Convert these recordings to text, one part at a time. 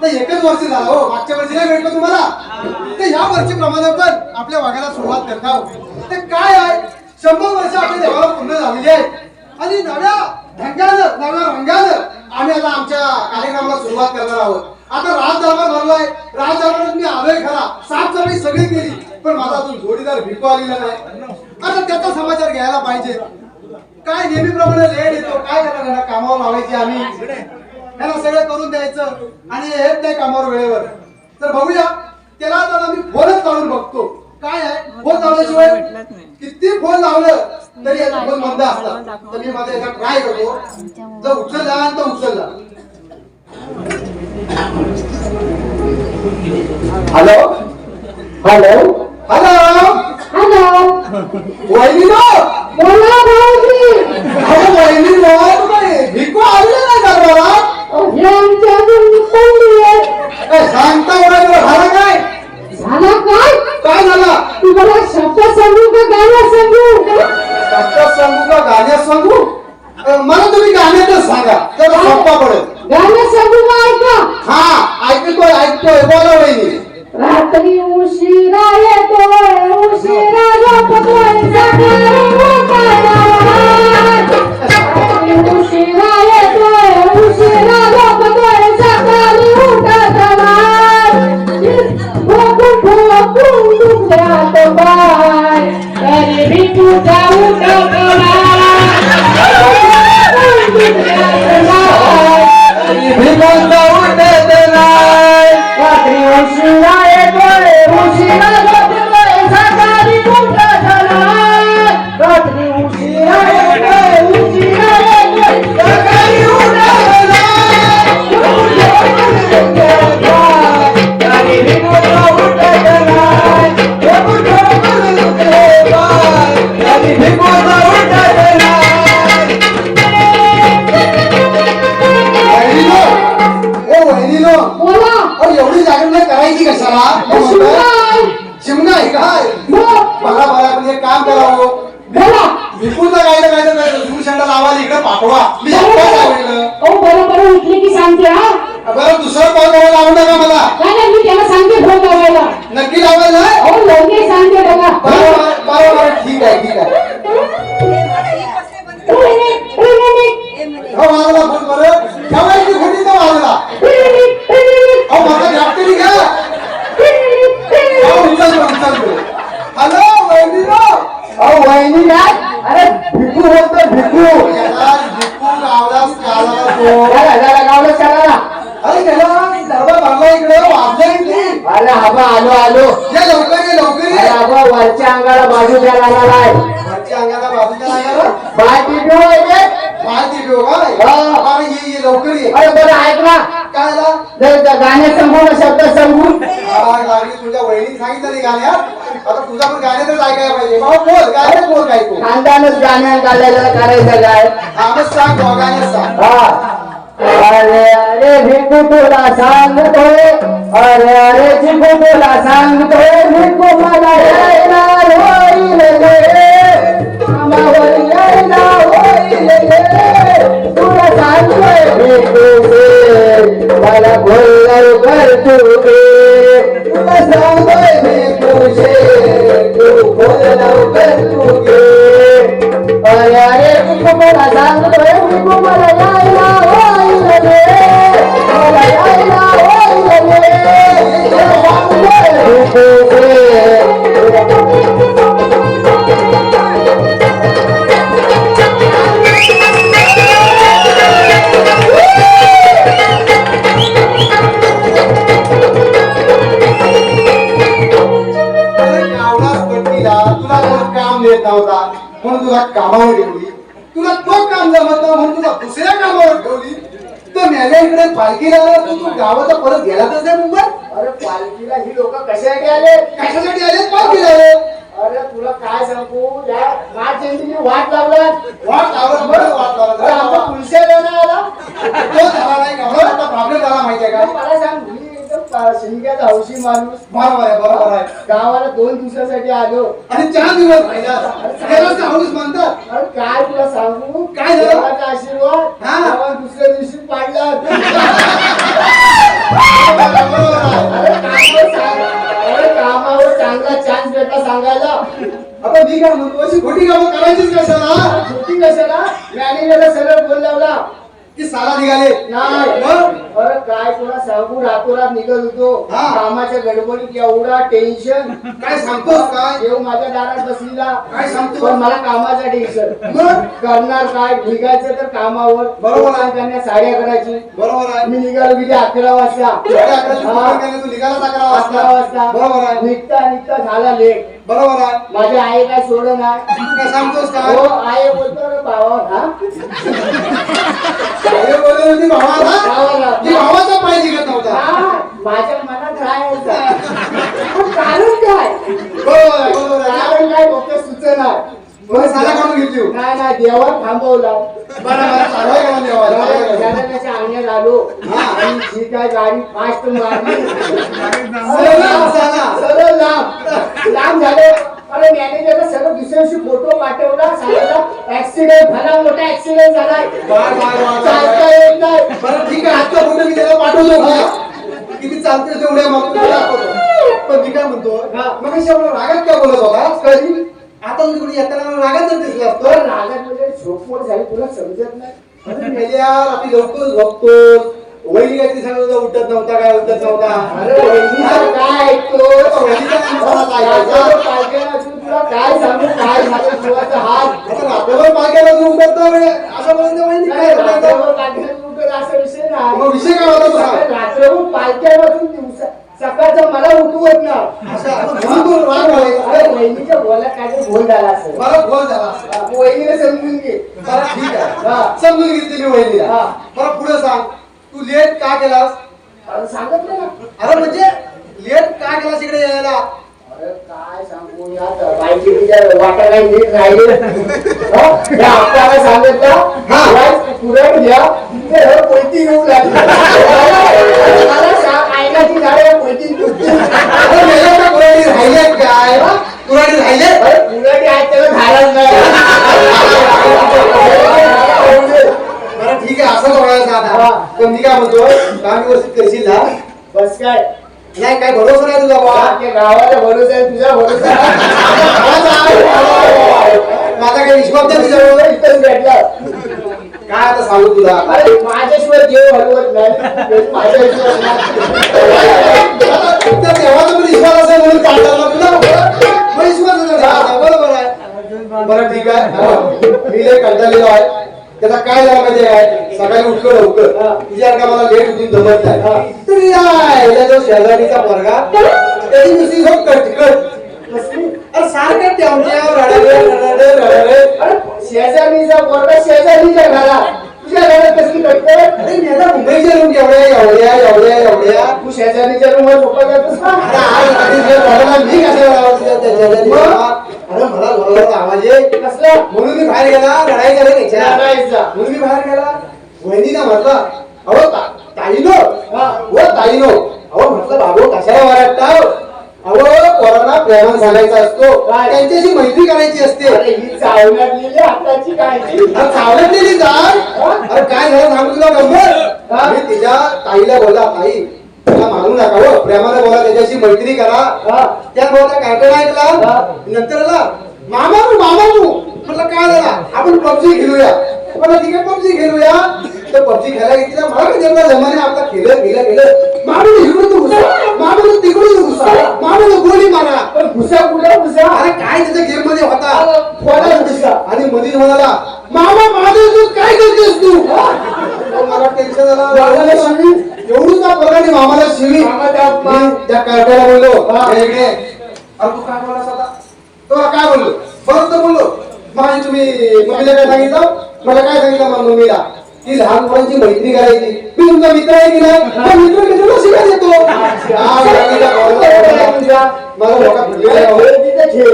एकच वर्ष झालं हो, मागच्या वर्षी नाही भेटलो तुम्हाला ते या वर्षी प्रमाणे पण आपल्या वाघाला सुरुवात करता ते काय आहे 100 वर्ष आपल्या देवाला पूर्ण झालेली आहे आणि नव्या ढंगानं नव्या रंगानं आम्ही आता आमच्या कार्यक्रमाला सुरुवात करणार आहोत. आता राज दरबार भरलाय, राज दरबारात मी आलोय खरा, साफसफाई सगळी केली पण माझा अजून जोडीदार भिको आलेला नाही. आता त्याचा समाचार घ्यायला पाहिजे. काय नेहमीप्रमाणे लेट येतो, काय करणार, कामावर लावायची आम्ही त्याला सगळं करून द्यायचं आणि येत नाही कामावर वेळेवर. तर बघूया त्याला आता आम्ही फोनच लावून बघतो. काय आहे फोन लावल्याशिवाय किती फोन लावलं तरी याचा फोन बंद असतात. तर मी माझा याचा ट्राय करतो, जर उचलला तर उचलला. हॅलो हॅलो हॅलो हॅलो वहिनी बोला भाऊजी. अरे वहिनी भिको आलेला नाही दरबारात. सांगता झालं काय झालं काय काय झालं तुम्हाला शब्द सांगू का गाणं सांगू शब्द सांगू का गाण्यात सांगू. मला तुम्ही गाण्यातच सांगा तर सोपा पडेल. गाणं सांगू का ऐका. हा ऐकतोय बोला वहिनी. रात्री उशिरा येतोय उशिरा झोपतोय सकाळी उशिरा येतोय उशिरा झोपतोय सकाळी उठतला ठोकून दुसऱ्यात बाय तरी मी तुझा उठतला रात्री उशिरा येतोय उशिरा झोपतोय सकाळी उठतला रात्री उशिरा येतोय उशिरा येतोय सकाळी उठतला एवढी जागरण करायची कशाला. दाखवा मी आत्ताच आवडलं. ओ बरं बरं उठले की सांगते हा. बरं दुसरं कॉल करायला लावू नका मला. नाही मी त्याला सांगते फोन लावायला. नक्की लावायला नाही? अहो लवकर सांगते बघा. बरोबर ठीक आहे ठीक आहे. हो मला फोन बरं ठेवायची खोटी तर वाजला. अहो माझा घापते घ्या. उचलतो. हॅलो वहिनीनो. अहो वहिनी काय? अरे भिकू बोलतो भिकू. याला भिकू गावलाच काला तो. जरा गावलं चला. अरे त्याला दरबार बांधला इकडे वाजले किती. अरे आबा आलो. ये लवकर ये. अरे आबा वरच्या अंगाला बाजू द्यायला आलाय. वरच्या अंगाला बाजूच्या अंगाला बाय टिटू आहे. माहिती घेऊ काय. हा. ये लवकर ये. अरे बरं ऐक ना. काय झालं? जर गाणे संपूर्ण शब्द संपून लागली तुझ्या वहिनी सांगितलं नाही गाण्यात. आता तुझा पण गाण्यातच ऐकायला पाहिजे. बाबा बोल गाण्यात बोल काय तू. खानदानच गाण्यात गायला करायचं काय. हा मग सांग बाबा गाण्यात सांग. हा. अरे भिकू तुला सांगतोय. अरे भिकू तुला सांगतोय. भिकू मला यायला होईल रे. कामावर यायला होईल रे. तुला सांगतोय भिकू से मला बोल लवकर तू घे. तुला सांगतोय भिकू से तू बोल लवकर तू घे. अरे भिकू मला सांगतोय. भिकू मला यायला होईल रे. मला यायला होईल रे. तुला सांगतोय भिकू से. तुला कोण काम देत नव्हता म्हणून तुला कामावर ठेवली. तुला तो काम जमत नव्हता म्हणून तुला दुसऱ्या कामावर ठेवली. तर मेल्या इकडे पालखीला आला तू गावाचा परत गेला तर नाही मुंबईत. अरे पालखीला ही लोक कशासाठी आले? कशासाठी आले पालखीला आले. अरे तुला काय सांगू या मार्च एंडिंगने वाट लावला. वाट लावलं बरं वाट अरे आमचा लावलं. पुलिसला नाही आला. तो झाला नाही का आता प्रॉब्लेम झाला माहितीये का. मला सांग मी एकदम शिंग्याचा हौशी माणूस. बरोबर आहे. गावाला 2 दिवसासाठी आलो. आणि 4 दिवस राहिला. त्यालाच हाऊस म्हणतात. अरे काय तुला सांगू काय झालं? देवाचा आशीर्वाद हा. गावात दुसऱ्या दिवशी पाडला. अरे कामावर चांगला चान्स भेटला सांगायला. आता मी काय म्हणतो अशी खोटी कामं करायचीच कशाला. छोटी कशाला मॅनेजरला सरळ बोल लावला की साला निघाले नाही. मग अरे काय तुला सांगू रातोरात निघत होतो. हा. कामाच्या गडबडीत एवढा टेन्शन. काय सांगतोस काय. देव माझ्या दारात बसलेला. काय सांगतो. पण मला कामाचा टेन्शन. मग करणार काय निघायचं तर कामावर. बरोबर आहे. त्यांना साड्या करायची. बरोबर आहे. मी निघालो किती 11 वाजता. 11 तू निघाला 11 11 वाजता बरोबर आहे. निघता झाला लेट. बरोबर आहे. माझी आई काय सोडं नाही. तू काय सांगतोस काय. हो आई बोलतो रे भावा. हा हे बोलले होती भावाला भावाला. की भावाचा पाय निघत नव्हता. हा, माझ्या मनात राहायचं. पण कारण काय बरोबर आहे. बरोबर आहे. कारण काय डोक्यात सुचना. मग साला काढून घेतली हो. नाही देवा थांबवला. बरं चालवाय का देवाला. त्याच्या अंगण्यात आलो. आणि जी काय गाडी फास्ट मारली. सरळ लांब झाले. अरे मॅनेजरला सगळं दुसऱ्या दिवशी फोटो पाठवला. सांगितलं ऍक्सिडेंट झाला. मोठा ऍक्सिडेंट झालाय. चालता येत नाही. बरं ठीक आहे. आजचा फोटो मी त्याला पाठवतो का. किती चालते तेवढ्या मग तुला दाखवतो. पण मी काय म्हणतो मग कशा रागात काय बोलत होता कधी. आता तुम्ही कुठे येताना रागात जर दिसला असतो. तर रागात म्हणजे झोपमोड झाली. तुला समजत नाही. अरे मेल्यावर आपली लवकर झोपतो. वहिनी काय सांगत उठत नव्हता काय उठत नव्हता. अरे वहिनीचं काय ऐकतो. वहिनीचा काय ऐकायचा? तुला काय सांगू काय झालं जीवाचा हात. आता रात्रभर पालख्याला तू उठत नाही असं वहिनी काय रात्रभर पालख्यात उठत असा विषय नाही. मग विषय काय होता तुझा. रात्रभर पालख्यापासून दिवसा सकाळचं मला उठवत ना. म्हणून तू राग व्हायचा. अरे वहिनीच्या बोला काय गोल झाला असेल. मला फोन झाला. वहिनीला समजून घे. बरं ठीक आहे. हा. समजून घेतली मी वहिनीला. हा. बरं पुढे सांग तू लेट का केलास. अरे सांगितलं ना. अरे म्हणजे लेट का केलास इकडे यायला. अरे काय सांगू या बाईची तिच्या वाटायला नीट राहिले. आपल्याला सांगितलं पुरण घ्या कोयती घेऊ लागली. मला सांग आयनाची झाडे कोयती राहिले काय पुराणी राहिले. पुराणी आहेत त्याला झाडच नाही. असं बघायचं आता पण मी काय म्हणतो काम व्यवस्थित करशील ना बस काय नाही काय भरोसा नाही तुझा बाबा आपल्या गावाला भरोसा आहे तुझा भरोसा माझा काही विश्वास नाही तुझ्यावर इथंच भेटला काय आता सांगू तुला अरे माझ्याशिवाय देव हलवत नाही माझ्या विश्वास त्या देवाचा पण विश्वास असेल म्हणून चालतात ना तुला मग विश्वास आहे देवाचा. बरोबर आहे बरं ठीक आहे मी लय कंटाळलेलो आहे त्याचा काय झाला माहिती आहे सकाळी उठलो लवकर तुझ्या का मला लेट उठून जमत नाही तर यायला जो शेजारीचा पोरगा त्याची नुसती झोप कटकट अरे सारखं टेमट्यावर रडाले अरे शेजारीचा पोरगा शेजारीच्या घरा तुझ्या घरात कसली कटकट अरे मी आता मुंबईच्या रूम एवढ्या तू शेजारीच्या रूमवर झोपा जातोस ना अरे आज रात्री जे पोराला मी कशाला लावायचं त्या शेजारी अरे मला घरावर आवाज येईल कसला म्हणून मी बाहेर गेला लढाई झाली त्याच्या लढाईचा. म्हणून मी बाहेर गेला वहिनीला म्हटलं अहो ताईनो हो ताईनो अहो म्हटलं बाबू कशाला वरडताव अहो पोरांना प्रेमान सांगायचा असतो काय? त्यांच्याशी मैत्री करायची असते अरे ही चावण्यातली हाताची काय ती? चावलं दिली जाय अरे काय झालं सांगू तुला गंमत मी तिच्या ताईला बोला ताई तिला मानू नका हो प्रेमाने बोला त्याच्याशी मैत्री करा त्या बोलता काय काय ऐकला नंतर मामा म्हटलं काय झाला आपण पबजी खेळूया मला ठीक आहे पबजी खेळूया तर पबजी खेळायला घेतला मला काय जमला जमाने आपला खेळलं मामाने इकडून घुसा मामाने तिकडून घुसा मामाने गोळी मारा पण घुसा कुठे घुसा अरे काय त्याच्या गेम मध्ये होता कोणाला घुसा आणि मधीच म्हणाला मामा माझं काय करतेस तू मला टेन्शन मामाला शिवी? एवढूच ना प्रकारे मामाला शिवी मामा त्या त्या कार्ट्याला बोललो "हे इकडे." अरे तू काय बोललास आता तो काय बोललो बरं तर बोललो माझी तुम्ही मम्मीला काय सांगितलं मला काय सांगितलं मम्मीला की लहान मुलांची मैत्री करायची मी तुमचा मित्र आहे की नाही मग मित्राला शिकायला येतो मला डोका फिरलेला आहे भाऊ. तिथे खेळ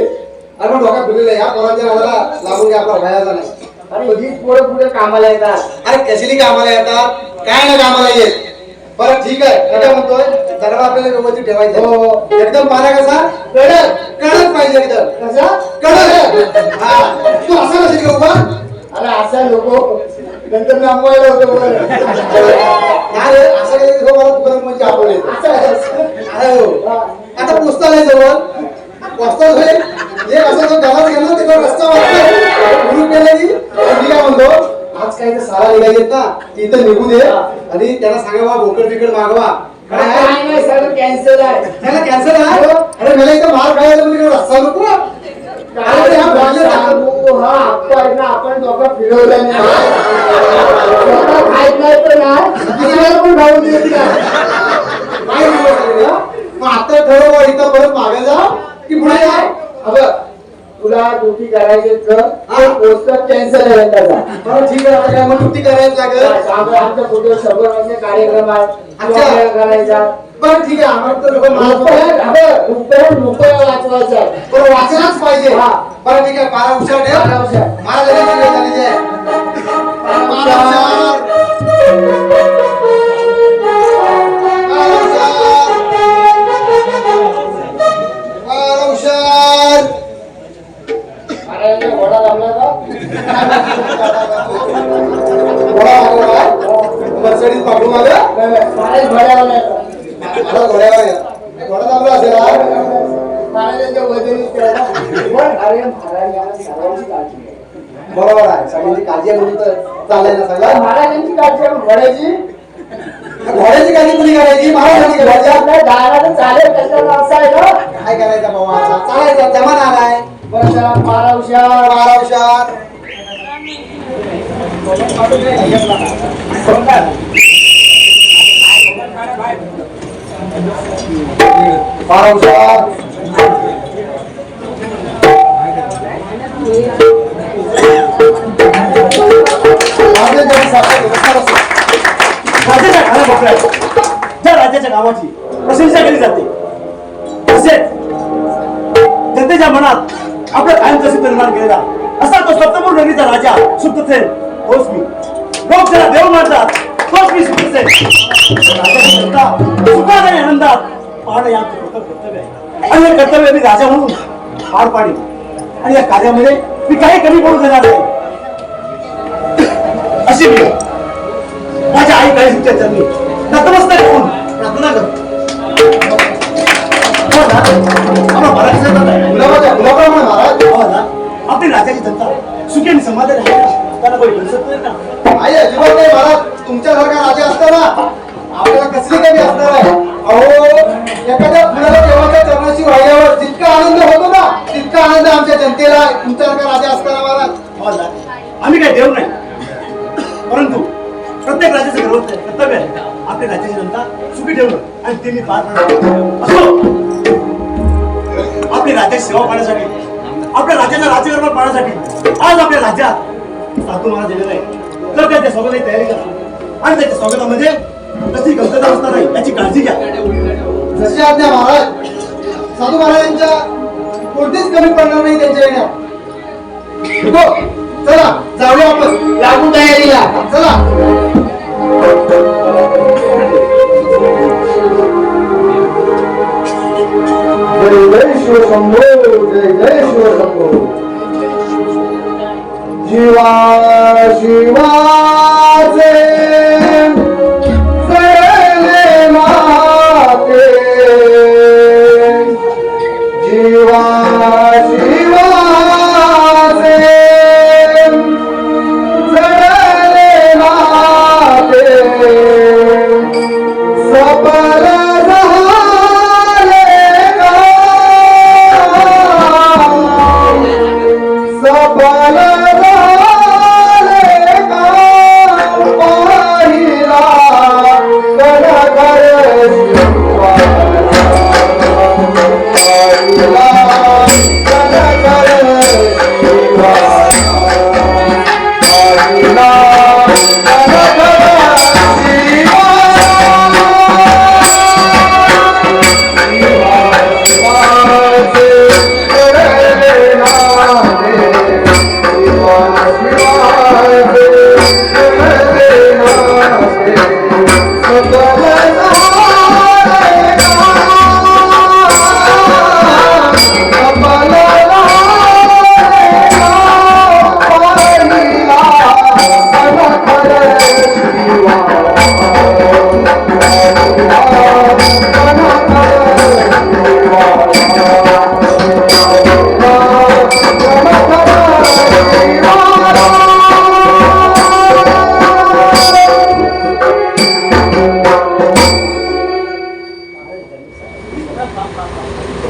अरे पण डोका फिरलेला आहे या पोरांच्या नादाला लागून घ्या आपला व्हायचा नाही अरे हीच पोरं पुढे कामाला येतात अरे कशाली कामाला येतात काय ना कामाला येत बरं ठीक आहे काय म्हणतोय दरबार आपल्याला व्यवस्थित ठेवायचं हो. एकदम पारा कसा कडक पाहिजे एकदम कसा कडक हा तू असं नसेल का उभा अरे असा लोक नंतर नामवायला होतं बरं काय रे, असं केलं की मला परत म्हणजे आपण येतो. अरे हो. आता पोस्टाल आहे जवळ पोस्टाल होईल हे असं जो गावात गेलो तिथं रस्ता वाटतो म्हणून केलं की मी काय म्हणतो आज काही तर सारा निघालेत ना ती इथं निघू दे आणि त्याला सांगा बोकड बिकड मागवा काय आहे? काय नाही सगळं कॅन्सल आहे त्याला कॅन्सर आहे अरे मला इथं मार खायला म्हणजे रस्ता नको ना. अरे ते हा भाजले सांगू हा हप्ता आहे ना आपण दोघं फिरवलं नाही स्वतः खायत नाही तर नाही दुसऱ्याला पण खाऊ देत नाही काय बोललो सगळे, हा? मग आता ठरव इथं परत मागे जा की पुढे जा अगं तुला ड्युटी करायची तर पोस्टर कॅन्सल आहे त्याचा बरं ठीक आहे आता काय मग ड्युटी करायच लागेल आमच्या पुढे 100 वर्षाचे कार्यक्रम आहेत अच्छा. करायचा बरं ठीक आहे आम्हाला तर लोकं मारत रुपया वाचवायचा आहे. बरं वाचनाच पाहिजे हा. बरं ठीक आहे पारा हुशार ठेव पारा हुशार. मला लगेच वेळ झालेली आहे. पारा हुशार. पारा हुशार. पारा हुशार. अरे घोडा लावला का घोडा मागवला. मर्सिडीज पाठवून मागं. महाराज घोड्यावर नाही का? मला घोड्यावर आहे. घोडा दाबला असेल हा? महाराजांच्या वजनी तेवढा. पण अरे महाराज यांना सर्वांची काळजी आहे. बरोबर आहे सगळ्यांची काळजी आहे म्हणून तर चाललंय ना सगळं महाराजांची काळजी आहे, घोड्याची घोड्याची काळजी कुणी करायची महाराजांची करायची आपल्या दारानं चालेल कशाला असं आहे ना काय करायचं बाबा आता चालायचं जमाना आलाय बरं चला पारा हुशार पारा हुशार. पारा हुशार. राज्याच्या घराबद्दल त्या राज्याच्या गावाची प्रशंसा केली जाते तसेच जनतेच्या मनात आपलं कायमचं सिद्ध निर्माण केलेला असा तो सप्तपूर नगरीचा राजा सुप्तसेन तोच मी लोक त्याला देव मानतात तोच मी सुप्तसेन राजाची जनता सुखात आणि आनंदात पाहणं हे आमचं कर्तव्य आहे आणि हे कर्तव्य मी राजा म्हणून पार पाडीन आणि या कार्यामध्ये मी काही कमी पडू देणार नाही अशी मी आई काळीच्या चरणी नतमस्तक होऊन प्रार्थना करतो. गुलाबाप्रमाणे महाराज. आपली राज्याची जनता सुखी आणि समाधानी आहे का? त्याला कोणी हिंसत नाही का? आई अजिबात नाही महाराज. तुमच्यासारखा राजा असताना आपल्याला कसली कमी असणार आहे. अहो एखाद्या फुलाला देवाच्या चरणाशी वाहिल्यावर जितका आनंद होतो ना तितका आनंद आमच्या जनतेला आहे. तुमच्यासारखा राजा असताना महाराज. आम्ही काही देव नाही, परंतु प्रत्येक राज्याचं कर्तव्य आहे आपल्या राज्याची जनता सुखी ठेवणं आणि ते मी पार पाडतो. असो आपली राज्याची सेवा पाहण्यासाठी, आपल्या राज्याचा राज्यकारभार पाहण्यासाठी आज आपल्या राज्यात साधू महाराज दिलेला आहे. तर त्याच्या स्वागताची तयारी करा आणि त्याच्या स्वागतामध्ये कशी गमतता असणार नाही याची काळजी घ्या. जशी आज्ञा महाराज. साधू महाराजांच्या कोणतीच कमी पडणार नाही त्यांच्या येण्यात. चला जाऊया आपण. लागू तयारीला. चला. जय जय शिवशंभो, जय जय शिवशंभो. शिवा शिवाचे जळले माते. शिवा शिवाचे जळले माते. सपल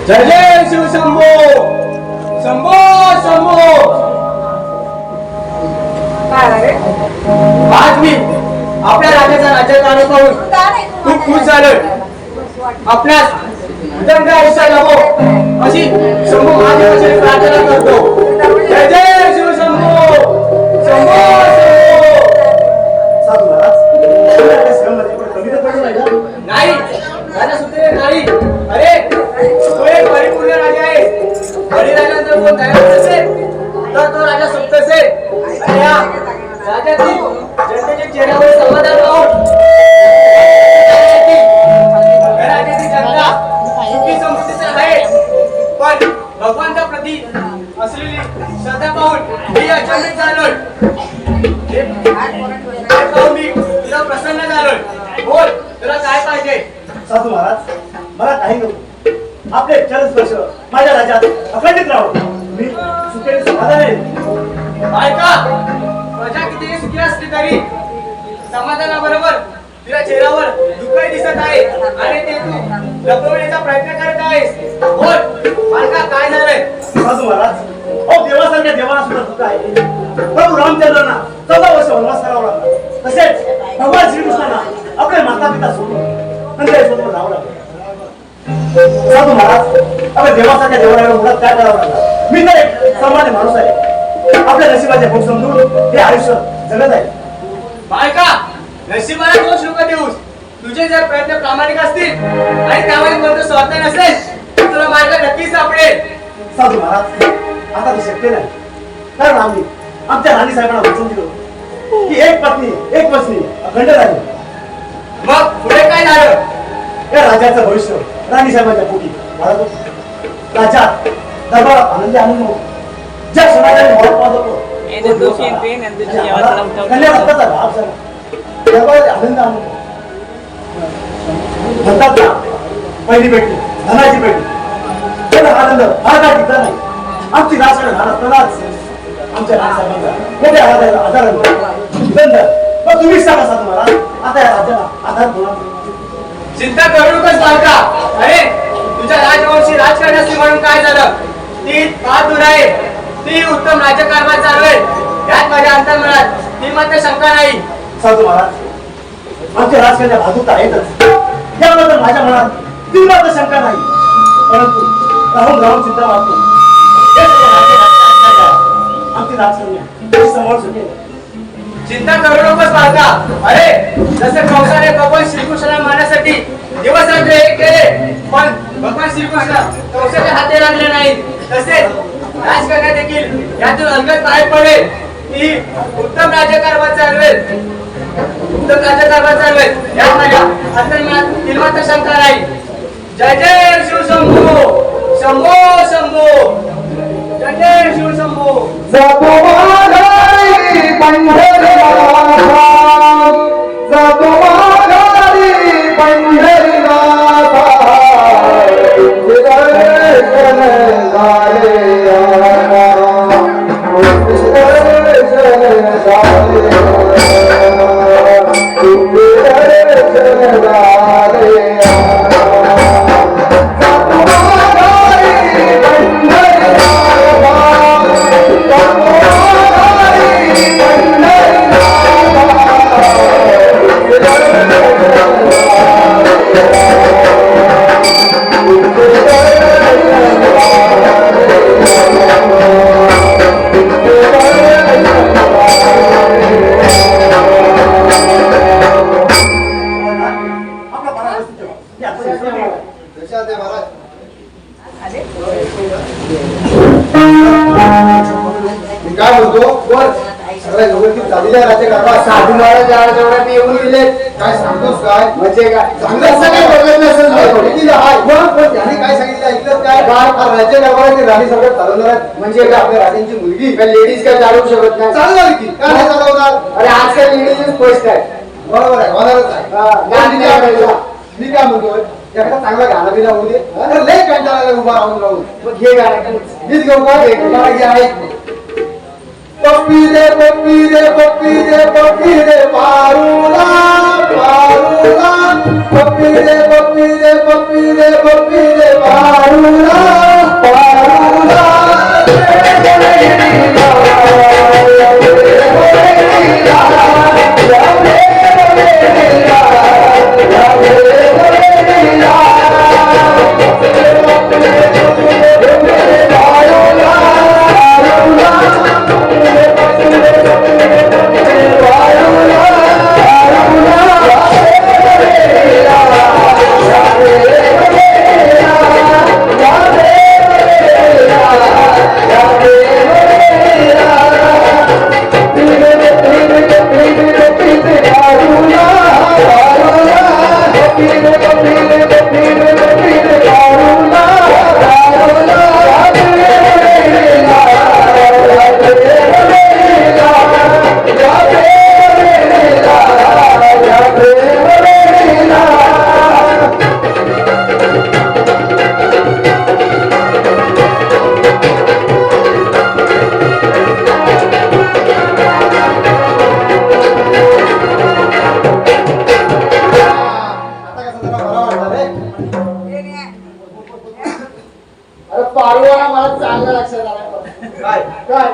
जय जय शिवशंभो. शंभो शंभो. आज मी आपल्या राज्याचा राज्यकारभार पाहून खूप खुश झालोय. आपल्यास दंड आयुष्य लाभो अशी शंभो महादेवाची प्रार्थना करतो. जय जय शिवशंभो. शंभो शंभो. साधू महाराज कमी तर पडलं नाही का? नाही राजा सुद्धा नाही. अरे तो एक परिपूर्ण राजा आहे. बळीराजा जर कोण तयार असेल तर तो राजा सुप्त असेल. आणि या राजातील जनतेच्या चेहऱ्यावर समाधान पाहून राज्याची जनता सुखी समृद्धी तर आहे, पण भगवानच्या प्रती असलेली श्रद्धा पाहून मी अचंबित झालोय. मी तुला प्रसन्न झालोय. बोल तुला काय पाहिजे. साधू महाराज मला काही नको. आपले चरण स्पर्श माझ्या राज्यात अखंडित राहो. मी सुखी समाधान आहे. बायका प्रजा कितीही सुखी असली तरी समाधानाबरोबर तुझ्या चेहऱ्यावर दुःखही दिसत आहे आणि ते तू लपवण्याचा प्रयत्न करत आहेस. बोल बायका काय झालंय. साधू महाराज अहो देवासारख्या देवाला सुद्धा दुःख आहे. प्रभू रामचंद्रांना 14 वर्ष वनवास करावा लागला. तसेच भगवान श्रीकृष्णांना आपले माता पिता सोडून नंतर सोडून राहावं लागलं. साधू महाराज आपल्या देवासारख्या देवाला मुळात काय करावं लागला. मी तर एक सामान्य माणूस आहे. आपल्या नशिबाचे भोग समजून हे आयुष्य जगत आहे. बायका नशिबाला दोष नको देऊस. तुझे जर प्रयत्न प्रामाणिक असतील आणि त्यामध्ये कोणतं स्वार्थ नसेल तर तुला मार्ग नक्कीच सापडेल. साधू महाराज आता ते शक्य नाही. कारण आम्ही आमच्या राणी साहेबांना वचन दिलं की एक पत्नी एक पत्नी अखंड राहील. मग पुढे काय झालं. या राज्याचं भविष्य राणी साहेबांच्या पोटी वाढत होतं. राज्यात दरबारात आनंदी आनंद होतो. ज्या क्षणाला मी वाट पाहत होतो And the Lucian pain and the कल्याण रक्ताचा लाभ झाला. खेड्यापाड्यात आनंद म्हणतात ना, पहिली भेटली धनाची भेटली, पण आनंद हा काय टिकला नाही. आमची राजकारण लहान असतानाच आमच्या राजसाहेबांचा मोठ्या आधार पण तुम्हीच सांगा साधू महाराज, आता या राज्याला आधार होणार. चिंता करू नकोस बालका. अरे तुझ्या राजवंशी राजकारणाशी म्हणून काय झालं? ती बहादूर आहे, ती उत्तम राज्यकारभार चालवेल यात माझ्या अंतर्मनात ती मात्र शंका नाही. साधू महाराज, आमच्या राजकारणात बहादूरता आहेतच, याबद्दल माझ्या मनात ती मात्र शंका नाही. परंतु राहून राहून चिंता वाटतो, आमची राजकारणी समोर शकेल. चिंता करू नकोस बालका. अरे जसे कंसाने भगवान श्रीकृष्णाला मारण्यासाठी दिवस रात्र एक केले, पण भगवान श्रीकृष्ण कंसाच्या हाती लागले नाही, तसेच राजकारणात देखील यातून अंगत बाहेर पडेल. ती उत्तम राज्यकारभार चालवेल, उत्तम राज्यकारभार चालवेल यात माझ्या अंतर्मनात ती मात्र शंका नाही. जय जय शिवशंभो, शंभो शंभो, जय जय शिवशंभो. जातो माघारी पंढरीनाथा, जातो माघारी पंढरीनाथा, दर्शन झाले दर्शन झाले दर्शन झाले. लक्षात आहे महाराज. मी काय म्हणतो, बोल. सगळ्या व्यवस्थित चाललेल्या राज्यकारभार साधू महाराज जेवढ्यात येऊन गेले, काय सांगतोस काय? म्हणजे काय चांगलं असं काय बघत नसेल नाही. बघितलेलं आहे. पण त्याने काय सांगितलं ऐकलं काय? हा राज्यकारभाराची राणी सगळं चालवणार आहे. म्हणजे काय आपल्या राणींची मुलगी लेडीज काय चालवू शकत नाही. चालवणार की काय नाही चालवणार? अरे आजकाल लेडीज फर्स्ट आहे. बरोबर आहे, होणारच आहे. हा, पण मी काय म्हणतो, मी काय म्हणतोय, एखादा चांगला गाणं बिना होऊ दे, तर लय कंटाळा उभा राहून राहून मग घे गाणं. गीत घेऊ का? मला घे ऐक. पप्पी रे पप्पी रे पप्पी रे पप्पी रे पारुला पारुला, पप्पी रे पप्पी रे पप्पी रे पप्पी रे पारुला पारुला. पारुवाला मला चांगलं लक्षात आलं. काय काय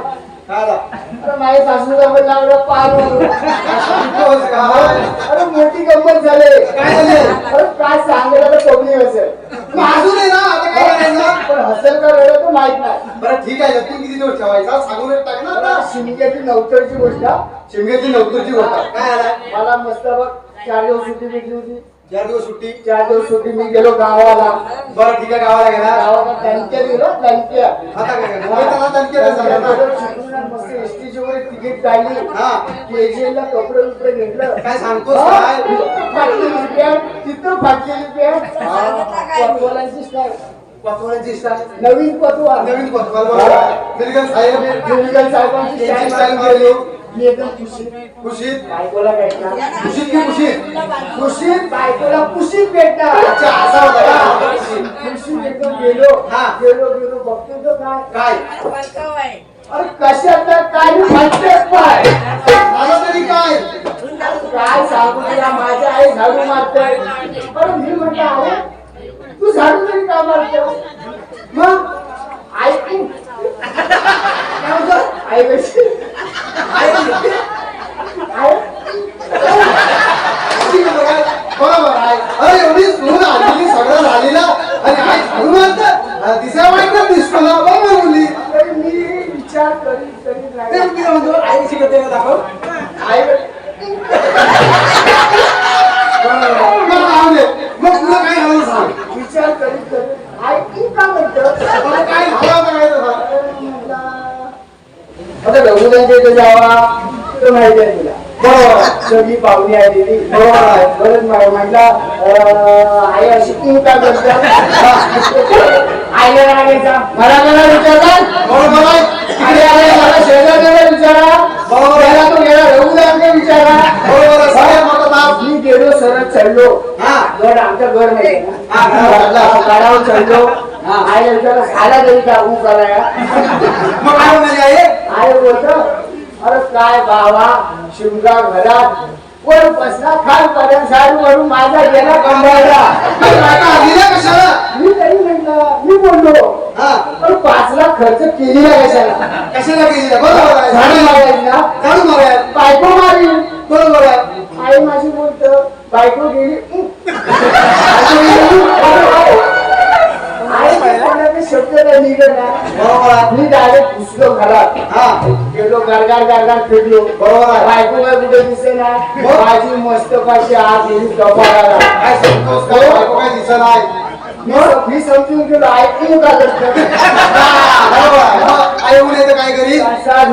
काय आला? अरे माझ्या सासूचा पण लागला पारू. सांगतोस काय? अरे मोठी गंमत झाले. काय झाले? अरे काय सांगायला तर पब्लिक हसेल. तू हसू दे ना, आता काय करायचं? पण हसेल का रडेल तर माहित नाही. बरं ठीक आहे, तू किती दिवस ठेवायचा सांगून टाक ना आता. शिमग्याची नवतरची गोष्ट. शिमग्याची नव्हती होता. काय आला? मला मस्त बघ 4 दिवस सुट्टी भेटली होती. 4 दिवस सुट्टी. 4 दिवस सुट्टी मी गेलो गावाला. बरं ठीक आहे, गावाला गेला. गावाला दणक्या दिलो दणक्या. आता काय करणार? मुंबईत आला दणक्याला झाला. मस्त एसटीची वर तिकीट काढली. हा. केजीएलला कपडे उपडे घेतलं. काय सांगतोस काय? फाटलेली पॅन्ट तिथं फाटलेली पॅन्ट. पतवालांची स्टाईल. पतवाळ्याची स्टाईल. नवीन पतवाल. नवीन पतवाल बरोबर. मिरगन साहेब दिलगन साहेबांची त्यांची स्टाईल स्टाईल मारली. मी एकदम खुशीत खुशीत बायकोला भेटणार. खुशीत की खुशीत खुशीत बायकोला खुशीत भेटणार. अच्छा असा होता का? खुशीत एकदम गेलो गेलो बघतो तर काय अरे कशात काय म्हणते पाय झालं तरी काय काय सांगू तुला माझ्या आई झाडू मारते. अरे मी म्हटलं आहे तू झाडू तरी का मारतो मग ऐकू आई कशी बरोबर आहे. अरे एवढी सून आलेली सगळं झालेला आणि आई झाडू मारत दिसाय वाईट दिसतो ना बरोबर बोलली. मी विचार करीत करीत ते मी काय म्हणतो आईची करते का दाखव आई मग राहू दे. मग तुला काय झालं सांग विचार करीत करीत ऐकू का म्हणतो मला काय झालं आता काय झालं? आता रघुनाथ इथे जावा तुला माहिती आहे तुला बरोबर सगळी पाहुणी आलेली बरोबर आहे. बरं म्हटलं आई अशी तू का करतात आईला रागायचा मला विचारतात बरोबर आहे. आणि मला शेजारच्याला विचारा बरोबर आहे. त्याला तो गेला रघुनाथने विचारा बरोबर आहे. सगळ्या मोठा बाप. मी गेलो सरळ चढलो गड आमचं गड माहिती गडावर चढलो आईला विचारलं झाला तरी का ऊ कराया मग काय म्हणाली आई? आई बोलत अरे काय बाबा शिमगा घरात वर बसला खाल पर्यंत झाडू वरून माझा गेला कंबाळला मग बायका आली ना कशाला? मी तरी म्हटलं मी बोललो हा पण 5 लाख खर्च केली ना कशाला कशाला केली आहे? बरोबर आहे. झाडू मारायची ना झाडू मारायला. बायको मारी बरोबर आहे. आई माझी बोलत बायको गेली आई कोणाचे शब्द नाही निघणार बरोबर आहे. मी डायरेक्ट घुसलो घरात हा गेलो गारगार फिरलो बरोबर आहे. बायको काय कुठे दिसेना माझी मस्त पाशी आत गेली कपाळाला काय संतोष काय बायको काय दिसत नाही. मी समजून गेलो ऐकू का करतो बरोबर आहे. मग आई येऊन येतं काय करी?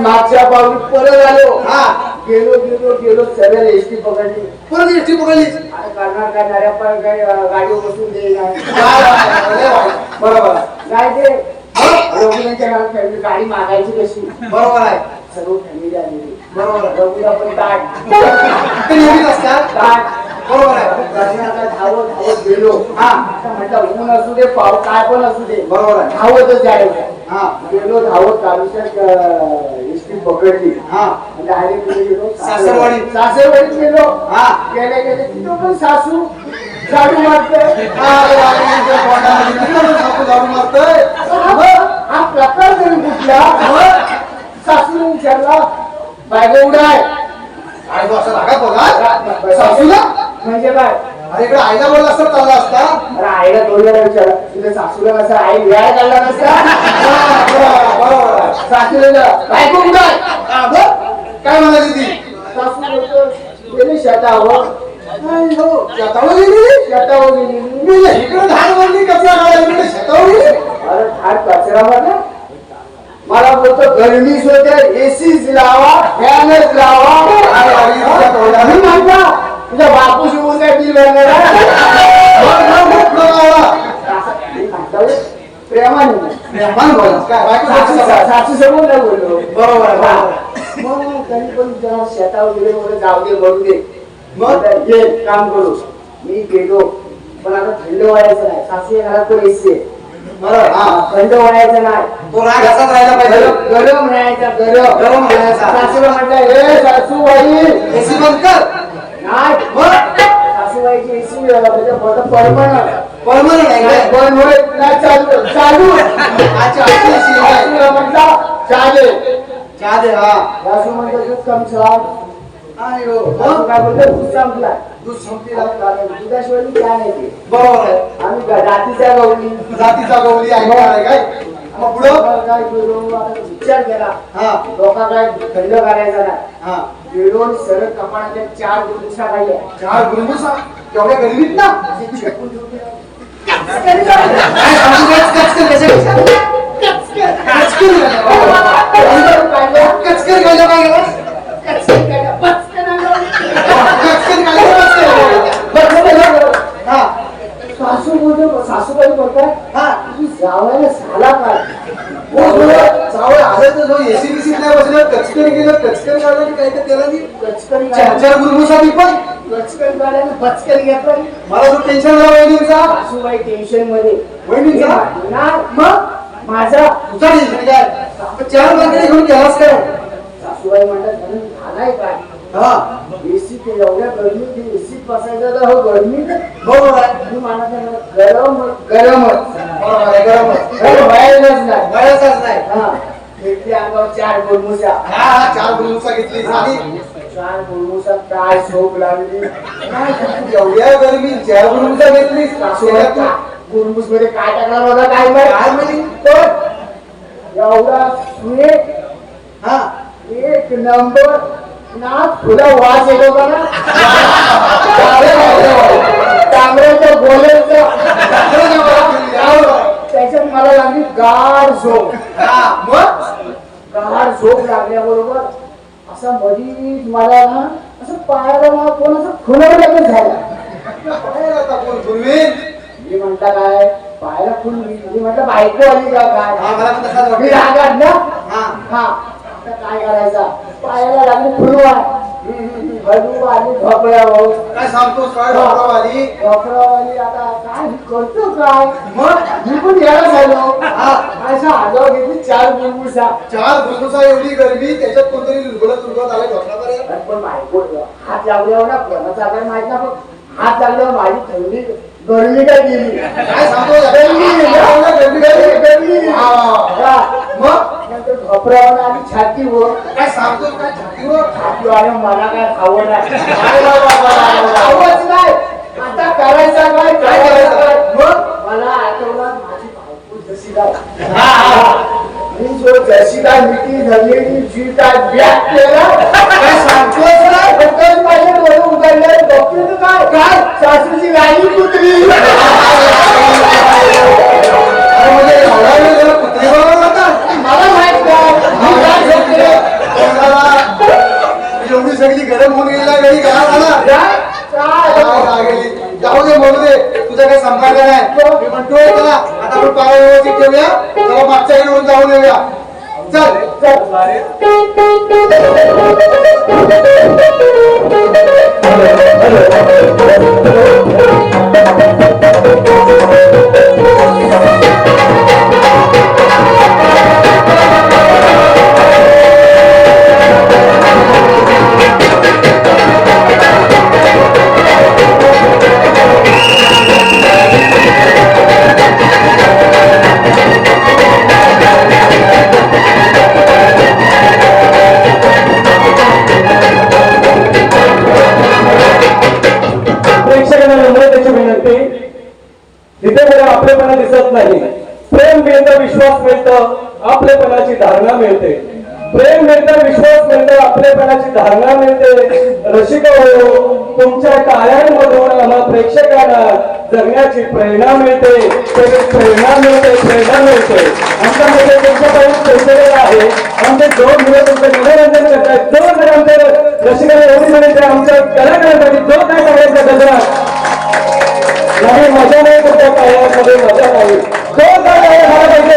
मागच्या पाऊल परत आलो हा गेलो सरळ एसटी पकडली परत एसटी पकडली. काय करणार काय नऱ्या पण काय गाडीवर बसून देईना बरोबर आहे. काय ते रघुनाथच्या गावात फॅमिली गाडी मागायची कशी बरोबर आहे. सर्व फॅमिली आलेली बरोबर आहे. रघुला पण ताट ते नेहमीच असतात. ताट बरोबर आहे. रघुनाथला धावत गेलो हा म्हटलं ऊन असू दे पाऊस काय पण असू दे बरोबर आहे. धावतच जायचं हा गेलो धावत कालुशात एसटी पकडली हा म्हणजे आले पुढे गेलो सासरवाडीत गेलो हा गेले तिथं पण सासू झाडू मारते झाडू मारतोय. हा प्रकार जरी कुठला सासूने विचारला बायको उडा आहे आई तो असा रागात बोला सासूला. म्हणजे काय अरे इकडे आईला बोलला असता चालला असता. अरे आईला दोन वेळा विचारला तुझ्या सासूला कसं आई वेळा काढला नसता बरोबर आहे. सासूला बायको उडा आहे हा, बघ. काय म्हणाली ती? सासू बोलतो गेली शेतावर नाही हो, शेतावर गेली. शेतावर गेली मी इकडे धान भरली कचरा काढायला इकडे शेतावर गेली. अरे फार कचरा मध्ये मला बोलतो गरमी होते एसीच लावा फॅनच लावा अरे, अरे, तुझ्या तोंडाला. मी म्हणता तुझ्या बापू शिवून काय बिल भरणार प्रेमाने मन बोला. काय बायको सासूला. सासू समोर नाही बोललो बरोबर आहे, बरोबर आहे. मग तरी पण जरा शेतावर गेले बोलले जाऊ दे भरू दे मग? मग ये काम करू मी गेलो पण आता थंड वाढायचं नाही सासू घरात तो एसी आहे बरोबर. हा. थंड वाढायचं नाही तो राग असाच राहायला पाहिजे. गरम राहायचा गरम गरम राहायचा. सासूला म्हटलं हे सासूबाई एसी बंद कर. नाही सासूबाईची एसी परमनंट परमनंट आहे काय? बंद होत नाही चालू चालू अच्छा, अशी एसी आहे. सासूला म्हटलं चहा दे चहा दे. हा. सासू म्हणतो दूध कम चहा नाही हो. सासू मग? काय बोलतो दूध संपला दूध संपलेला. दुधाशिवाय चहा नाही ते बरोबर आहे. आम्ही जातीच्या गवली जातीचा गवली आहे काय? मग पुढं? काय केलो आता विचार केला हा लोका काय थंड करायचा नाही हा. गेलो आणि सरळ कपाळाच्या 4 गुलुसा खाल्ल्या चार गुलगुसा तेवढ्या गरमीत ना. असे चेपून ठेवले. काय सांगू काय? कचकर कशा? कचकर कचकर खायला काय गेला? कचकर खायला हा सासू बोलतो सासूबाई बोलतात हा. तू जावायला झाला काय चावळ आलं तर जो एसी बीसी नाही बसल्यावर कचकर कचकन केलं कचकन काढलं काय तर त्याला ती कचकरी चार चार गुरमुसाबी पण कचकरी गाड्यानं बचकरी घेतलं मला तो टेन्शन झाला वहिनींचा सासूबाई टेन्शन मध्ये वहिनींचा ना मग माझा तुझा टेन्शन काय आपण चार मार्केट घेऊन गेलास काय सासूबाई म्हणतात घरी झालाय काय हा एसी ते एवढ्या गर्मीत एसीत बसायचं तर हो गर्मी बरोबर आहे मी म्हणायचं गरम गरमच बरोबर आहे गरमच व्हायलाच नाही वयाचाच नाही हा घेतली अंगावर 4 गुलमुसा हा चार गुरमुसा घेतली आणि 4 गुलमुसा काय झोप लागली एवढ्या गर्मी चार गुरमुसा घेतली गुलमुस मध्ये काय टाकणार होता काय माहिती पण एवढा स्वीट हा एक नंबर ना तुला वास येतो का ना तांबड्याच्या गोल्याचा त्याच्यात मला लागली गाढ झोप मग गाढ झोप लागल्याबरोबर असा मधीच मला ना असं पायाला मला कोण असं खुलं लगेच झालं काय आता कोण गुरवीर मी म्हणता काय पायाला फुल मी म्हटलं बायको आली का काय हा मला पण तसाच मी वाटतं. रागात ना हा हा आता काय करायचा पायाला लागली फुलवा हळू आली ढोकळ्या भाऊ काय सांगतोस काय डॉक्टरवाली ढोकळावाली आता काय करतो काय मग मी पण यायला झालो अशा आगाव घेतली 4 गुलमुसा चार गुरमुसा एवढी गर्मी त्याच्यात कोणतरी लुगडत आले डॉक्टराकडे पण बायको हात लागल्यावर ना प्रेमाचा काय माहित ना पण हात लागल्यावर माझी थंडी गरमी काय गेली काय सांगतो मग नंतर ढोपऱ्यावर आणि छातीवर काय सांगतो काय छातीवर छाती आणि मला काय खावं नाही काय बाबा खावंच नाही आता करायचा काय काय करायचं काय? मग मला आठवलं माझी बायको जशी मी जो जशीला मिठी धरलेली जी काय बॅग केला काय सांगतोस काय डॉक्टर माझे डोळे उघडले डॉक्टर काय काय सासूची गाडी कुत्री अरे म्हणजे एवढा वेळ जरा कुत्रे बरोबर होता मला माहित नाही मी काय झोपले एवढी सगळी गरम होऊन गेली घरी घरात आला काय गेली जाऊ दे म्हणू दे तुझा काही संपर्क नाही मी म्हणतोय त्याला आता आपण पारा व्यवस्थित ठेवूया त्याला मागच्या घेऊन जाऊन येऊया चल प्रेक्षकांना नम्रतेची विनंती जिथे जरा आपलेपणा दिसत नाही प्रेम मिळतं विश्वास मिळतं आपलेपणाची धारणा मिळते प्रेम मिळतं विश्वास मिळतं आपलेपणाची धारणा मिळते रसिका हो तुमच्या टाळ्यांमधून आम्हा प्रेक्षकांना जगण्याची प्रेरणा मिळते प्रेरणा मिळते आमच्यामध्ये तुमच्याकडे पोहोचलेला आहे आमचे 2 मुलं तुमचं मनोरंजन करतात जो जर आमच्या रसिकाला एवढी मिळते आमच्या कलाकारांसाठी जो काय करायचा गजरा नाही मजा नाही तुमच्या कार्यामध्ये मजा नाही जो काय झाला पाहिजे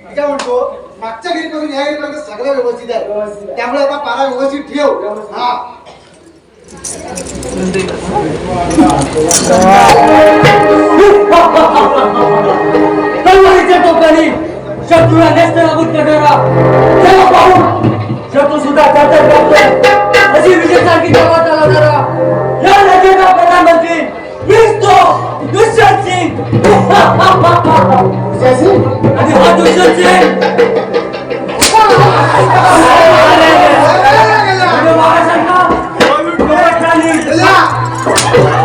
मी काय म्हणतो मागच्या घरीपासून ह्या घरीपर्यंत सगळं व्यवस्थित आहे त्यामुळे आता पारा व्यवस्थित ठेव हा तलवारीच्या टोकाने शत्रूला नेस्त नाबूद करणारा त्याला पाहून शत्रू सुद्धा थरथर कापतो अशी विजयसारखी जमा चालवणारा या राज्याचा प्रधानमंत्री हीच तो दुष्यंत सिंग आणि हा दुष्यंत सिंग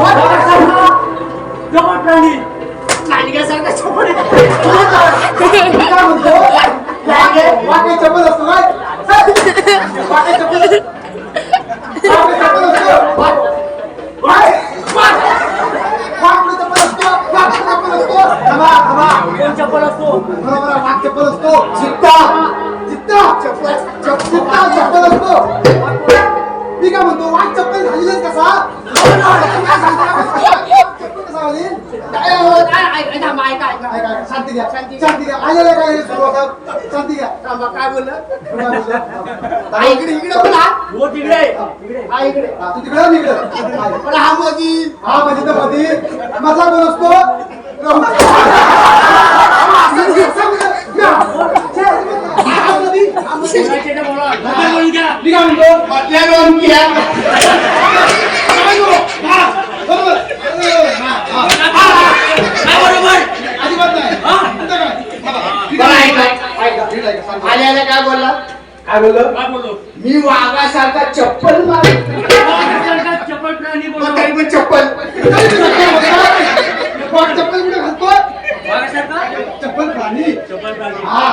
महाराष्ट्रांना जमत नाही नालिकासारखा चपडी काय म्हणतो वाटे चप्पल असतो काय वाटे चप्पल असतो चप्पल असतो वाघ चप्पल असतो चित्ता चित्ता चप्पल असतो मी काय म्हणतो वाघ चप्पल झालेलंच कसा चप्पल कसा घालीन? काय थांबा, ऐका. ऐका, शांती घ्या शांती घ्या आलेलं काय सुरुवात शांती घ्या थांबा, काय बोललं? हा, इकडे बोला. हो तिकडे हा, इकडे. तू तिकडे मी इकडे पण हा मोदी. हा म्हणजे तर मध्ये मधला कोण असतो मी काय म्हणतो मधल्या दोन घ्या. बरोबर अजिबात नाही बरं, ऐका. आल्याला काय बोलला? काय बोललो मी वाघासारखा चप्पल मार. चप्पल प्राणी मग तरी पण चप्पल. चप्पल कुठे घालतो चप्पल प्राणी हा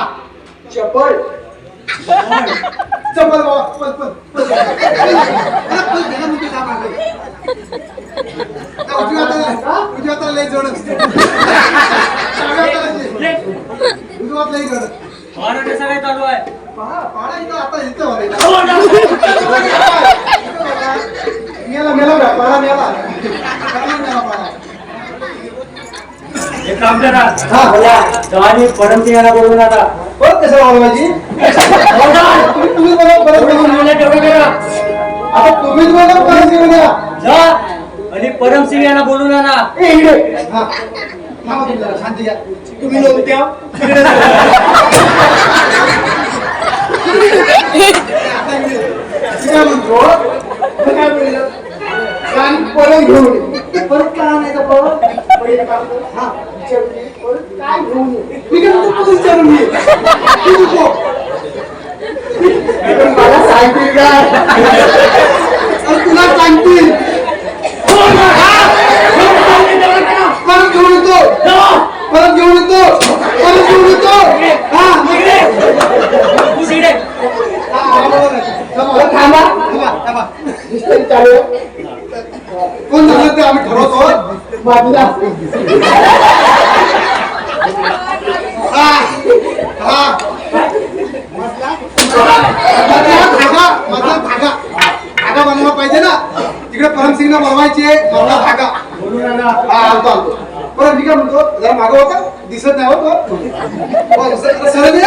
चप्पल. चप्पल बाबा पल पल पल घ्या ना मी ते काम आहे उजव्या हाताला लय जोड असते उजव्या हात लय जोड सगळे चालू आहे पाडा इथं आता इथं मेला मेला पाडा मेला पाडा एक काम करा हा बोला जवानी परमसिंगाला बोलून आता परत कसं वाढवायची तुम्ही बोला परत बोलून आता तुम्हीच बोला परत घेऊन या जा आणि परमसिंग यांना बोलून आणा ए इकडे हा थांबा तुम्ही जरा शांती घ्या तुम्ही लोक द्या. काय म्हणतो काय बोललं? कान परत घेऊन ये. परत का नाही का परत? पहिले काम कर. हा, विचारून ये. परत काय घेऊन ये? मी काय म्हणतो तू विचारून घे तू नको पण मला सांगतील का? अरे तुला सांगतील परत घेऊन येतो परत घेऊन येतो परत घेऊन येतो हा थांबा. थांबा डिस्टन्स चालू आहे. कोण झालं ते आम्ही ठरवतो बाजूला. हा हा धागा धागा बनवला पाहिजे ना तिकडे परमसिंगला बनवायचे मला धागा हा आणतो आणतो परत मी काय म्हणतो जरा मागं होता दिसत नाही होतो सरळ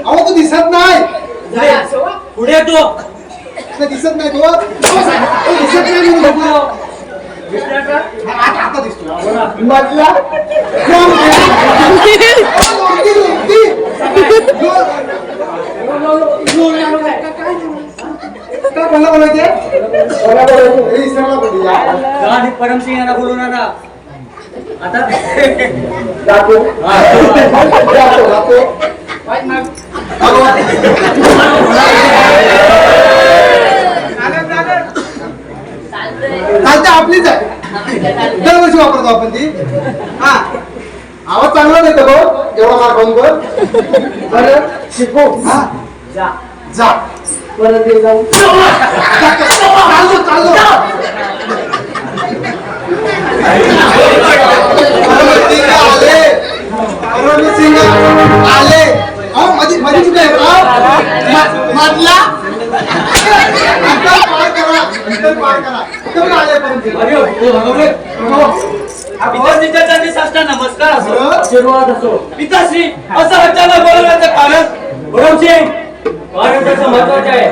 अहो तो दिसत नाही पुढे तो तो दिसत नाही तो दिसत नाही म्हणून आता दिसतो मधला. काय बोलला बोलायचे मला बोलायचं. इसरला बोलली आणि परमसिंग यांना बोलून आणा आता जातो. जातो, जातो. चालते आपलीच आहे दरवर्षी वापरतो आपण ती हा आवाज चांगला देतो गो जेवढा मार खाऊन कर बरं, शिकू. हा जा. जा परत ये जाऊ. चाललो चाललो परमसिंग आले अहो मध्ये कुठे मधला पार करा तुम्ही आले परमसिंग पिताश्रीच्या चरणी साष्टांग नमस्कार असो आशीर्वाद असो. पिताश्री असं अचानक बोलवण्याचं कारण परमसिंग कारण त्याचं महत्वाचं आहे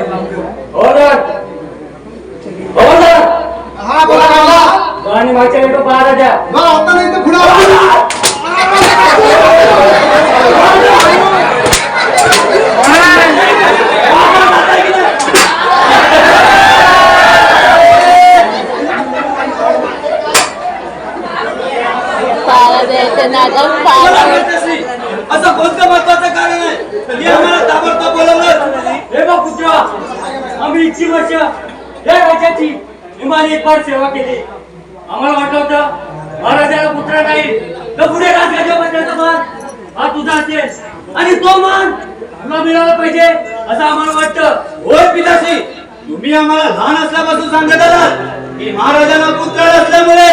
हा बोला बोला आणि माझ्या इथं बारा द्या बरं आता नाही तर पुढे असं कोणतं महत्वाचं कारण आहे मी आम्हाला ताबडतोब बोलवलं हे बघ पुत्रा आम्ही 21 वर्ष या राज्याची हिमालय पार सेवा केली आम्हाला वाटलं होतं महाराजाला पुत्र नाही तर पुढे राजगाद्याबद्दलचा मान हा तुझा असेल आणि तो मान तुला मिळाला पाहिजे असं आम्हाला वाटतं होय पिताश्री तुम्ही आम्हाला लहान असल्यापासून सांगत आलात की महाराजांना पुत्र नसल्यामुळे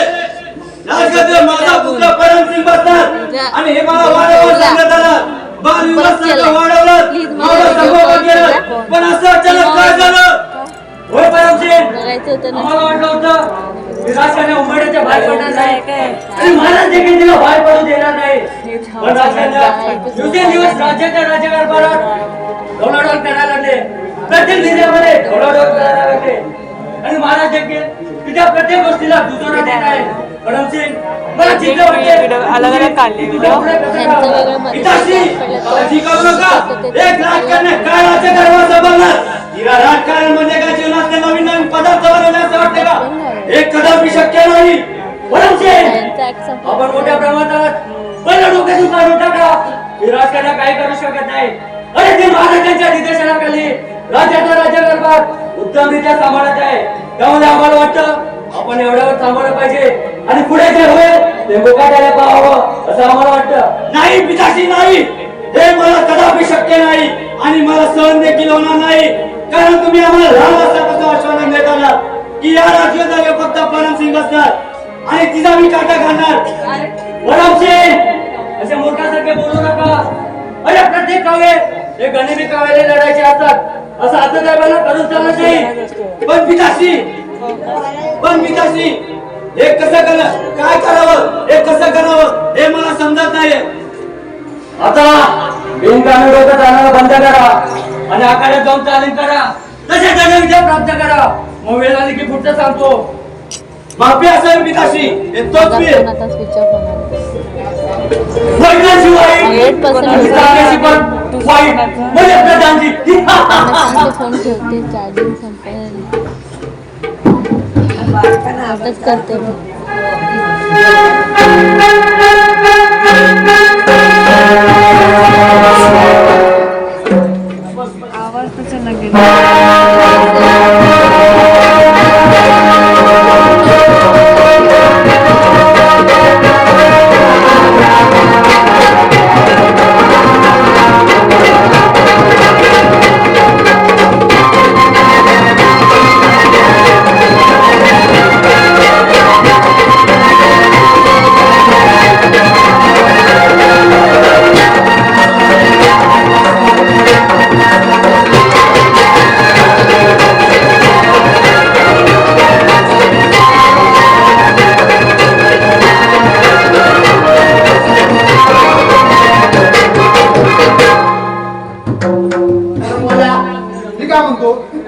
राजगाद्यावर माझा पुत्र परमसिंग बसतात आणि हे मला वारंवार सांगत आलात बालविवाह वाढवलं माझं संगोपन केलं पण असं अचानक काय झालं होय परमसिंग आम्हाला वाटलं होतं राजकारण्या उंबरठ्याच्या बाहेर पडणार नाही आणि महाराज देखील तिला बाहेर पडू देणार नाही. पण राजकारण्या दिवसेंदिवस राज्याच्या राज्यकारभारात ढवळाढवळ करायला लागले, प्रत्येक जिल्ह्यामध्ये ढवळाढवळ करायला लागले आणि महाराज देखील तिच्या प्रत्येक गोष्टीला दुजोरा देत आहे. परमसिंग, मला चिंता वाटते अलग अलग काढले व्हिडिओ काळजी करू नका. एक राजकारण्या काय राज्यकारभार सांभाळणार? तिला राजकारण म्हणजे काय जीवनातले नवीन नवीन पदार्थ बनवण्याचं वाटते का? एक कदापि शक्य नाही. परमसिंग, आपण मोठ्या प्रमाणात पहिल्या डोक्यातून काढून टाका. ही राजकारण काही करू शकत नाही. अरे ते महाराजांच्या निर्देशनाखाली राज्याचा राज्यकारभार उत्तमरित्या सांभाळत आहे. त्यामुळे आम्हाला वाटतं आपण एवढ्यावर थांबवलं पाहिजे आणि पुढे जे होईल ते मुकाट्याने पाहावं असं आम्हाला वाटतं. नाही पिताश्री, नाही, हे मला कदापि शक्य नाही आणि मला सहन देखील होणार नाही. कारण तुम्ही आम्हाला लहान असल्यापासून आश्वासन देत आहात की या राज्यात फक्त परमसिंग असणार आणि तिचा मी काटा घालणार. परमसिंग, असे मोठ्यासारखे बोलू नका. अरे प्रत्येक काव्य हे गणिमी काव्याने लढायचे असतात असं आता साहेबांना करून चालत नाही. पण पिताश्री, हे कसं करणं, काय करावं, हे कसं करावं हे मला समजत नाही. आता बिनकामी डोकं चालणं बंद करा आणि आखाड्यात जाऊन तालीम करा, तसे त्याने विजय प्राप्त करा. मग वेळ आली की पुढचं सांगतो. माफी असावी पिताश्री, हे तोच मी आता स्विच ऑफ होणार वडिलांची वाईट 8% आणि जाण्याची पण वाईट म्हणजे प्रधानजी. फोन ठेवते, चार्जिंग संपेल. आताच करते मी. आवाज त्याचा लगेच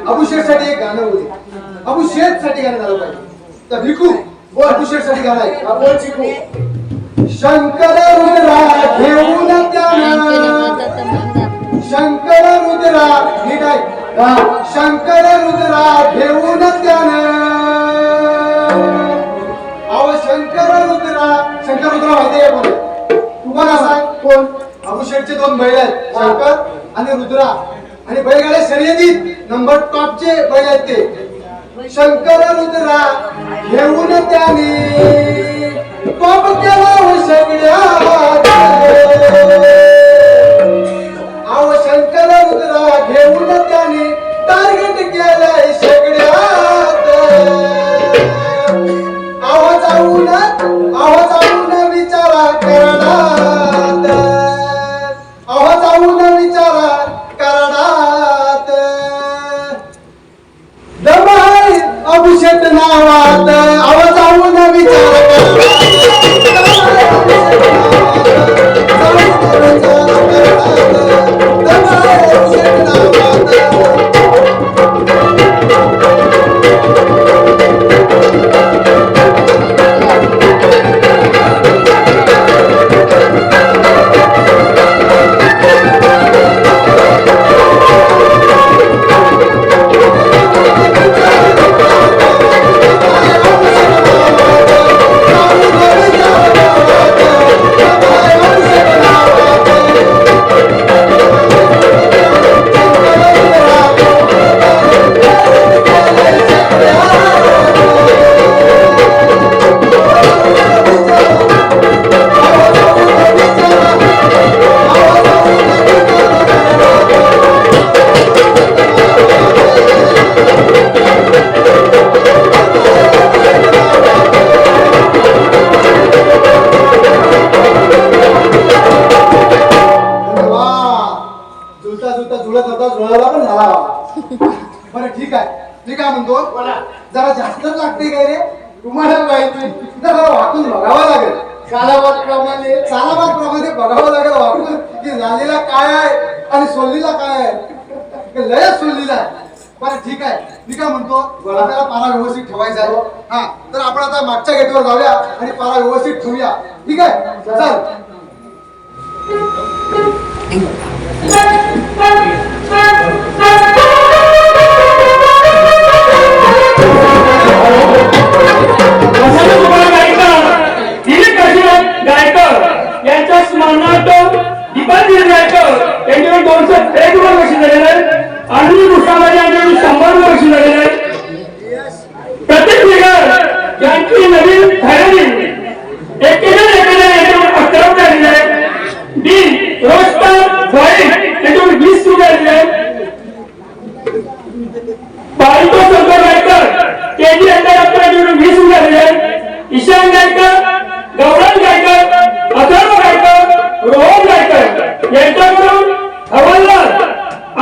अबुशेठसाठी एक गाणं होते. अबुशेठसाठी गाणं झालं पाहिजे. तर भिकू अबुशेठसाठी गाणं आहे. बोल चिकू. शंकर रुद्रा घेऊन त्यानं, शंकर रुद्रा नीट आहे. शंकर रुद्रा घेऊन त्यानं, अहो शंकर रुद्रा माहिती आहे कोण? कोण असा कोण? अबुशेठचे दोन बैल आहेत, शंकर आणि रुद्रा. आणि बैलगाड्या शर्यतीत नंबर टॉपचे बैल आहेत ते. शंकर रुद्रा घेऊन त्याने टॉप केला सगळ्यात. अहो शंकर रुद्रा घेऊन त्याने टार्गेट केलंय सगळ्यात. अहो जाऊन विचारा करणात, अहो जाऊन विचारा करणात. दमाई अबुशेठ नावात, अहो जाऊन विचारा बरं ठीक आहे. मी काय म्हणतो, जरा जास्तच लागते काय रे तुम्हाला? सोडलेला काय आहे लयच सोडलेला आहे. बरं ठीक आहे, मी काय म्हणतो आपल्याला पारा व्यवस्थित ठेवायचा आहे. हा तर आपण आता मागच्या गेटवर जाऊया आणि पारा व्यवस्थित ठेवूया. ठीक आहे चल. यांच्या स्मरणार्थ दीपांजली गायकर यांच्याकडे 201 वर्ष झालेलं आहे आणि कृष्णामध्ये यांच्याकडे 100 वर्ष झालेलं आहे. प्रत्येक फिगर यांची नवीन झालेली एकेकाने यांच्याकडे 11 रुपये आलेले आहे. डी रोस्टर भोईट यांच्याकडे 20 रुपये आलेले आहे. पारितो शंकर गायकर केजी यांच्याकडे 20 रुपये आलेले आहे. ईशान गायकर, गौरव गायकर, अथर्व गायकर, रोहन गायकर यांच्याकडून हवालदार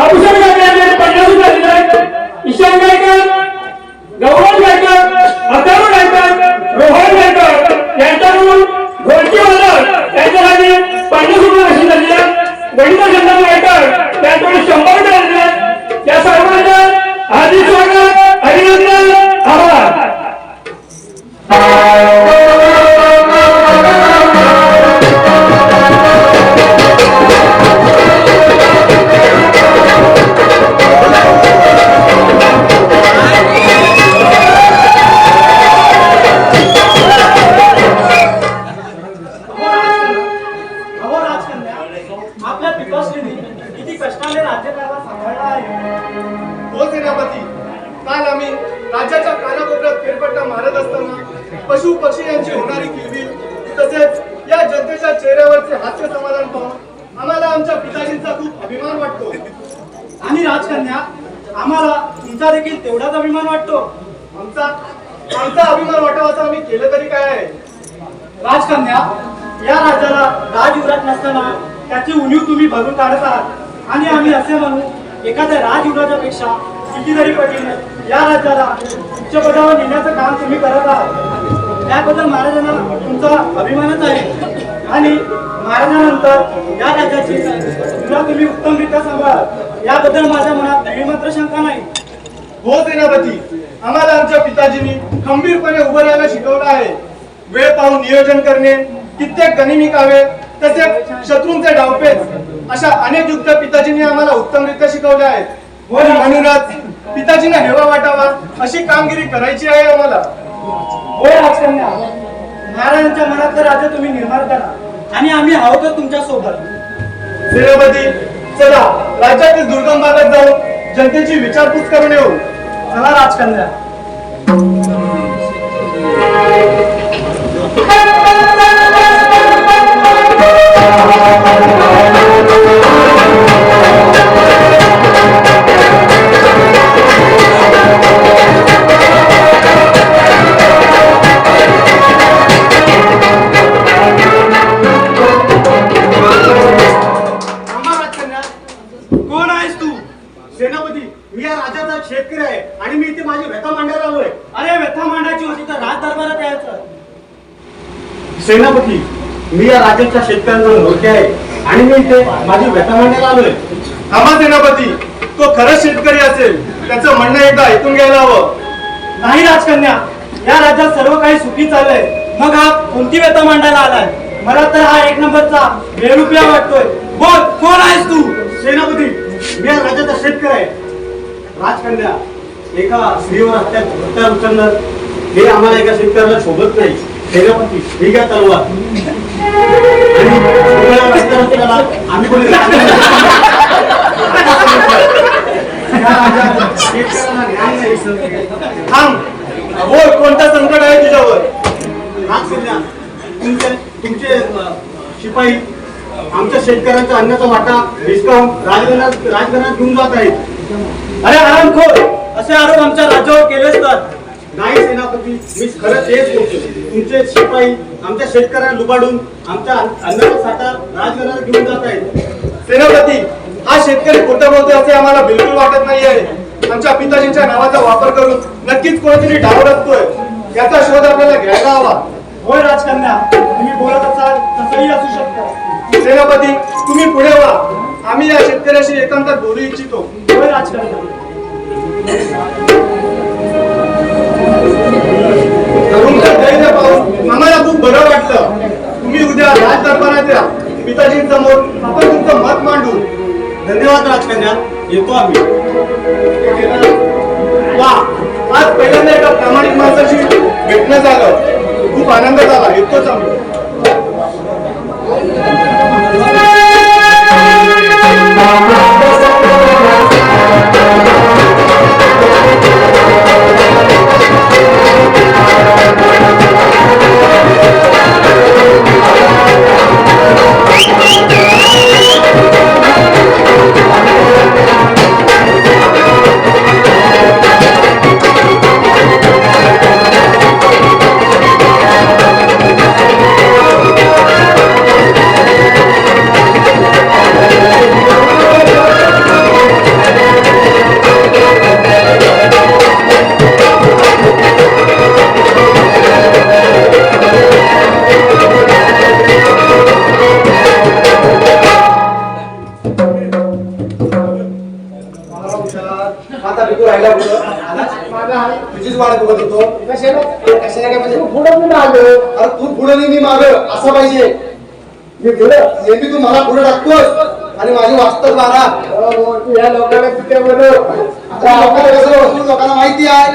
आभूषण गायकर 50 रुपये आलेले आहेत. ईशान गायकर, गौरव गायकर, अथर्व गायकर, रोहन गायकर यांच्याकडून ढोलकी वादक यांच्यासाठी 50 रुपये बक्षीस झालेले आहेत. गणित चंदन गायकर यांच्याकडून 100 रुपये आलेले आहेत. या सर्वांचं हार्दिक स्वागत, अभिनंदन, आभार. आपल्या पिकाश्रीने किती कष्टाने राज्यकारभार सांभाळला आहे. हो सेनापती, काल आम्ही राज्याच्या कानाकोपऱ्यात फेरफटका मारत असताना पशु पक्षी यांची होणारी किलबिल तसेच या जनतेच्या चेहऱ्यावरचे हास्य समाधान पाहून आम्हाला आमच्या पिताजींचा खूप अभिमान वाटतो. आणि राजकन्या, आम्हाला तुमचा देखील तेवढाच अभिमान वाटतो. आमचा अभिमान वाटावाचा आम्ही केलं तरी काय आहे. राजकन्या, या राज्याला राजयुवराज नसताना त्याची उणीव तुम्ही भरून काढत आहात. आणि आम्ही असे म्हणू, एखाद्या राजयुवराजापेक्षा कितीतरी पटीने या राज्याला उच्च पदावर नेण्याचं काम तुम्ही करत आहात. त्याबद्दल महाराजांना तुमचा अभिमानच आहे. आणि महाराजांनंतर या राज्याची तुला तुम्ही उत्तमरित्या सांभाळाल याबद्दल माझ्या मनात काही मात्र शंका नाही. हो सेनापती, आम्हाला आमच्या पिताजींनी खंबीरपणे उभं राहायला शिकवलं आहे. वेळ पाहून नियोजन करणे, कित्येक गनिमी कावे तसेच शत्रूंचे डावपेच अशा अनेक युक्त पिताजींनी आम्हाला उत्तमरित्या शिकवल्या आहेत. म्हणूनच पिताजींना हेवा वाटावा अशी कामगिरी करायची आहे आम्हाला. होय राजकन्या, महाराजांच्या मनातलं राज्य तुम्ही निर्माण करा आणि आम्ही आहोत तुमच्या सोबत. सेनापती, चला राज्यातील दुर्गम भागात जाऊन जनतेची विचारपूस करून येऊ. चला राजकन्या. कोण आहेस तू? सेनापती, मी या राज्याचा शेतकरी आहे आणि मी इथे माझी व्यथा मांडायला आलोय. अरे व्यथा मांडायची होती तर राज दरबारात यायचं. सेनापती, मी या राज्याच्या शेतकऱ्यांना ओळखी आहे आणि मी इथे माझी व्यथा मांडायला आलोय. थांबा सेनापती, तो खरंच शेतकरी असेल त्याचं म्हणणं एकदा ऐकून घ्यायला हवं. नाही राजकन्या, या राज्यात सर्व काही सुखी चाललंय, मग हा कोणती व्यथा मांडायला आलाय? मला तर हा एक नंबरचा बेरुपया वाटतोय. बोल, कोण आहेस तू? सेनापती, मी या राज्याचा शेतकरी आहे. राजकन्या, एका स्त्रीवर हत्या उचलणं हे आम्हाला एका शेतकऱ्याला शोभत नाही. सेनापती, ही घ्या तलवार आणि आम्ही कोणी थांब. बोल, कोणता संकट आहे तुझ्यावर? राजकन्या, तुमचे शिपाई आमच्या शेतकऱ्यांच्या अन्नाचा वाटा हिसकावून राजघरात घेऊन जात आहेत. अरे आरामखोर, असे आरोप आमच्या राज्यावर केलेच तर. नाही सेनापती, मी खरं तेच बोलतो. तुमचे शिपाई आमच्या शेतकऱ्यांना लुबाडून आमच्या अन्नाचा साठा राजघरात घेऊन जात आहेत. सेनापती, हा शेतकरी खोटं बोलतोय असे आम्हाला बिलकुल वाटत नाही आहे. आमच्या पिताजींच्या नावाचा वापर करून नक्कीच कोणीतरी डाव रचतोय. याचा शोध आपल्याला घ्यायला हवा. होय राजकन्या, तुम्ही बोलत असाल तसंही असू शकतं. सेनापती, तुम्ही पुढे व्हा आम्ही या शेतकऱ्याशी एकांतात बोलू इच्छितो. होय राजकारण तुमचं धैर्य पाहून आम्हाला खूप बरं वाटलं. तुम्ही उद्या राज दरबारात या, पिताजींसमोर आपण तुमचं मत मांडू. धन्यवाद राजकन्या, येतो आम्ही. वा, आज पहिल्यांदा एका प्रामाणिक माणसाशी भेटणं झालं. खूप आनंद झाला. येतोच आम्ही. आता भिकू राहिला कुठं? तुझीच वाट बघत होतो. कशाला काय म्हणजे पुढं मी आलो. अरे तू पुढं नाही मी मागं असं पाहिजे. मी पुढं नेहमी तू मला पुढे टाकतोस आणि माझी वास्तव मारा. या लोकांना कुठे बनव. आता लोकांना कसं वस्तू लोकांना माहिती आहे.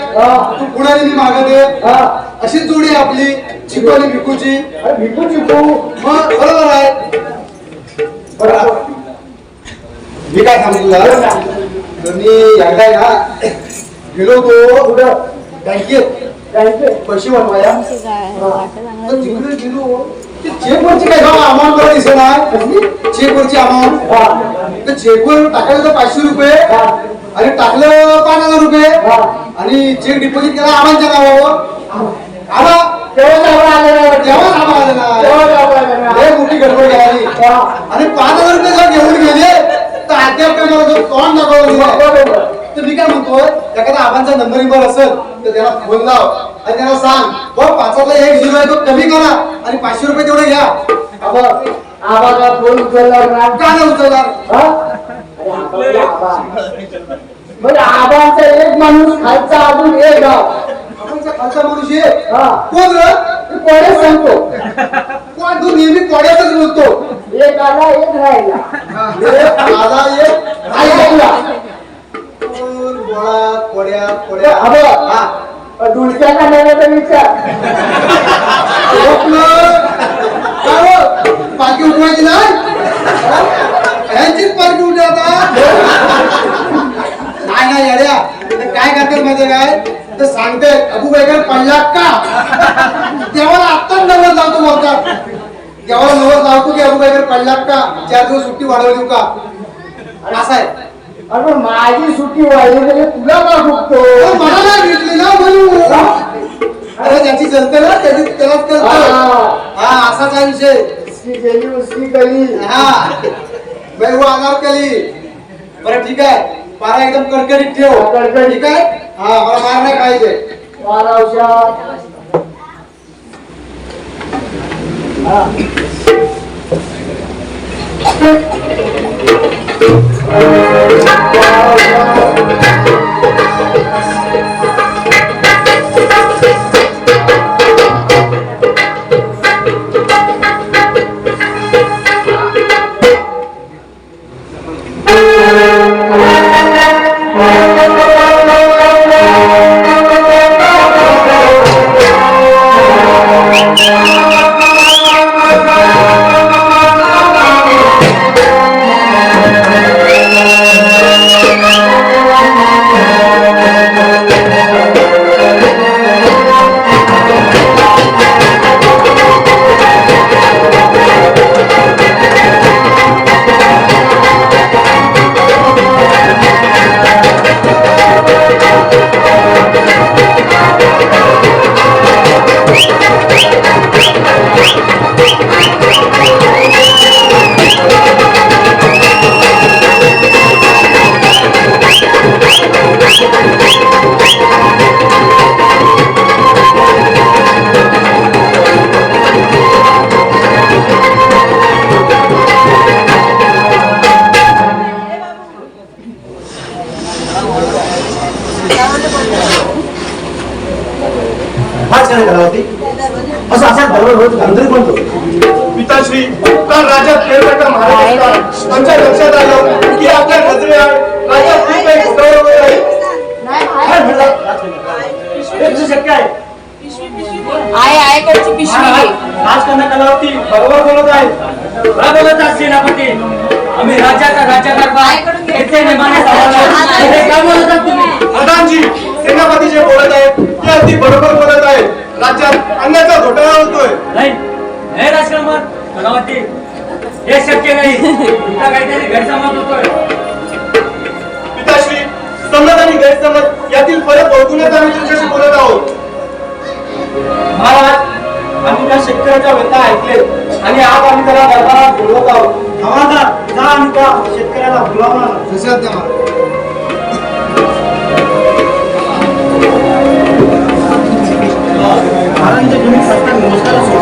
तू पुढे आणि मी मागं दे. अशीच जोडी आहे आपली, चिकू आणि भिकूची. भिकू चिकू मग बरोबर आहे. बरं मी काय सांगू तुला, तर मी एकदा ना गेलो होतो कुठं बँकेत पैसे बनवाया. तर तिकडे गेलो, ते चेकवरची काय अमाऊंट मला दिसत नाही. चेकवरची अमाऊंट, तर चेकवर टाकायला तर 500 रुपये आणि टाकलं 5000 रुपये आणि चेक डिपॉझिट केला आम्हाच्या नावावर. आला तेव्हाच आलं ना. लय मोठी गडबड झाली आणि 5000 रुपये जर घेऊन गेले तर अद्याप काय मला तोंड दाखवलं. तर मी काय म्हणतोय, एखादा आबांचा नंबर असेल तर त्याला फोन लाव आणि त्याला सांग बघ 5ला 1 0 आहे तो कमी करा आणि 500 रुपये तेवढे घ्या. आबाला फोन उचलला का नाही उचलणार? म्हणजे आबांचा एक माणूस खालचा अजून एक गाव. आबांचा खालचा माणूस आहे. हा कोण रे? मी कोडे सांगतो. कोण? तू नेहमी कोड्यातच बोलतो. एक आला एक राहिला. आला एक राहिला. बोळा कोड्या कोड्या. आबा डुलक्या काढण्याचा विचार. पालखी उठवायची नाही, ह्यांचीच पालखी उठे आता. नाही नाही येड्या, काय करतात माहिती काय, तर सांगते अबू बेगर पडला का तेव्हा आत्ताच नवर लावतो बोलतात. तेव्हा नवर लावतो की अबू बेगर पडला का, 4 दिवस सुट्टी वाढवली का, असं आहे. अरे माझी सुट्टी वाढली म्हणजे तुला का फुकतो. मला नाही भेटली ना म्हणून. अरे ज्याची चलते ना त्याची त्यालाच करतो. हा असाच आहे विषय. उसकी गेली उसकी गली. हा मैं वो अनारकली. बरं ठीक आहे, पारा एकदम कडकडीत ठेव. कडकडीत. ठीक आहे. हा मला मार नाही खायचे. वारा औषध. सर्वच गांधरी म्हणतो. पिताश्री काल राज्यात फेरफटका मारत असताना आमच्या लक्षात आलं की आपल्या नजरेआड राज्यात खूप काही घोटाळे होत आहेत. काय म्हणला? हे कसं शक्य आहे? आईकडची पिशवी राजकारण कलावती बरोबर बोलत आहे. काय बोलत आहे सेनापती? आम्ही राज्याचा राज्यकारभार येथे नेमाने सांभाळला. हे काय बोलत आहात तुम्ही? प्रधानजी सेनापती जे बोलत आहेत ते अगदी बरोबर बोलत आहेत. राज्यात अन्नाचा घोटाळा होतोय. नाही हे राजकारभार कलावती हे शक्य नाही. तुमचा काहीतरी गैरसमज होतोय. पिताश्री समज आणि गैरसमज यातील फरक ओळखूनच आम्ही तुमच्याशी बोलत आहोत. महाराज, आम्ही त्या शेतकऱ्याच्या व्यथा ऐकले आणि आज आम्ही त्याला दरबारात बोलवत आहोत. हवालदार, जा आणि त्या शेतकऱ्याला बोलावणार. महाराजांच्या जमीन सरकार नमस्कार असो.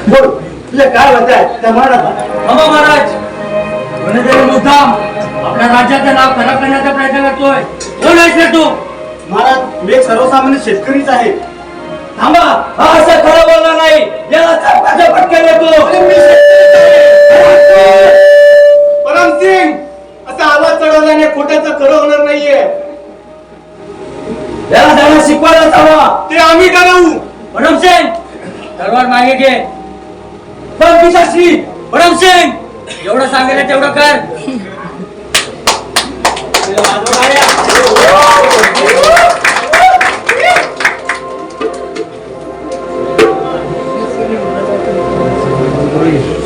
बोल, तुझे काय व्यथा आहे त्या महाराज. अहो महाराज, कोणीतरी मुद्दाम आपल्या राज्याचं नाव खराब करण्याचा प्रयत्न करतोय. कोण आहेस रे तू? महाराज, मी एक सर्वसामान्य शेतकरीच आहे. थांबा, हा असं खरं बोलला नाही. याला चपकाचा फटका देतो. परमसिंग असा आवाज चढवल्याने खोट्याचं खरं होणार नाहीये. याला त्याला शिकवायलाच हवा. ते आम्ही ठरवू. परमसिंग तलवार मागे घे. पण पिशाची परमसिंग एवढं सांगितलं तेवढं कर.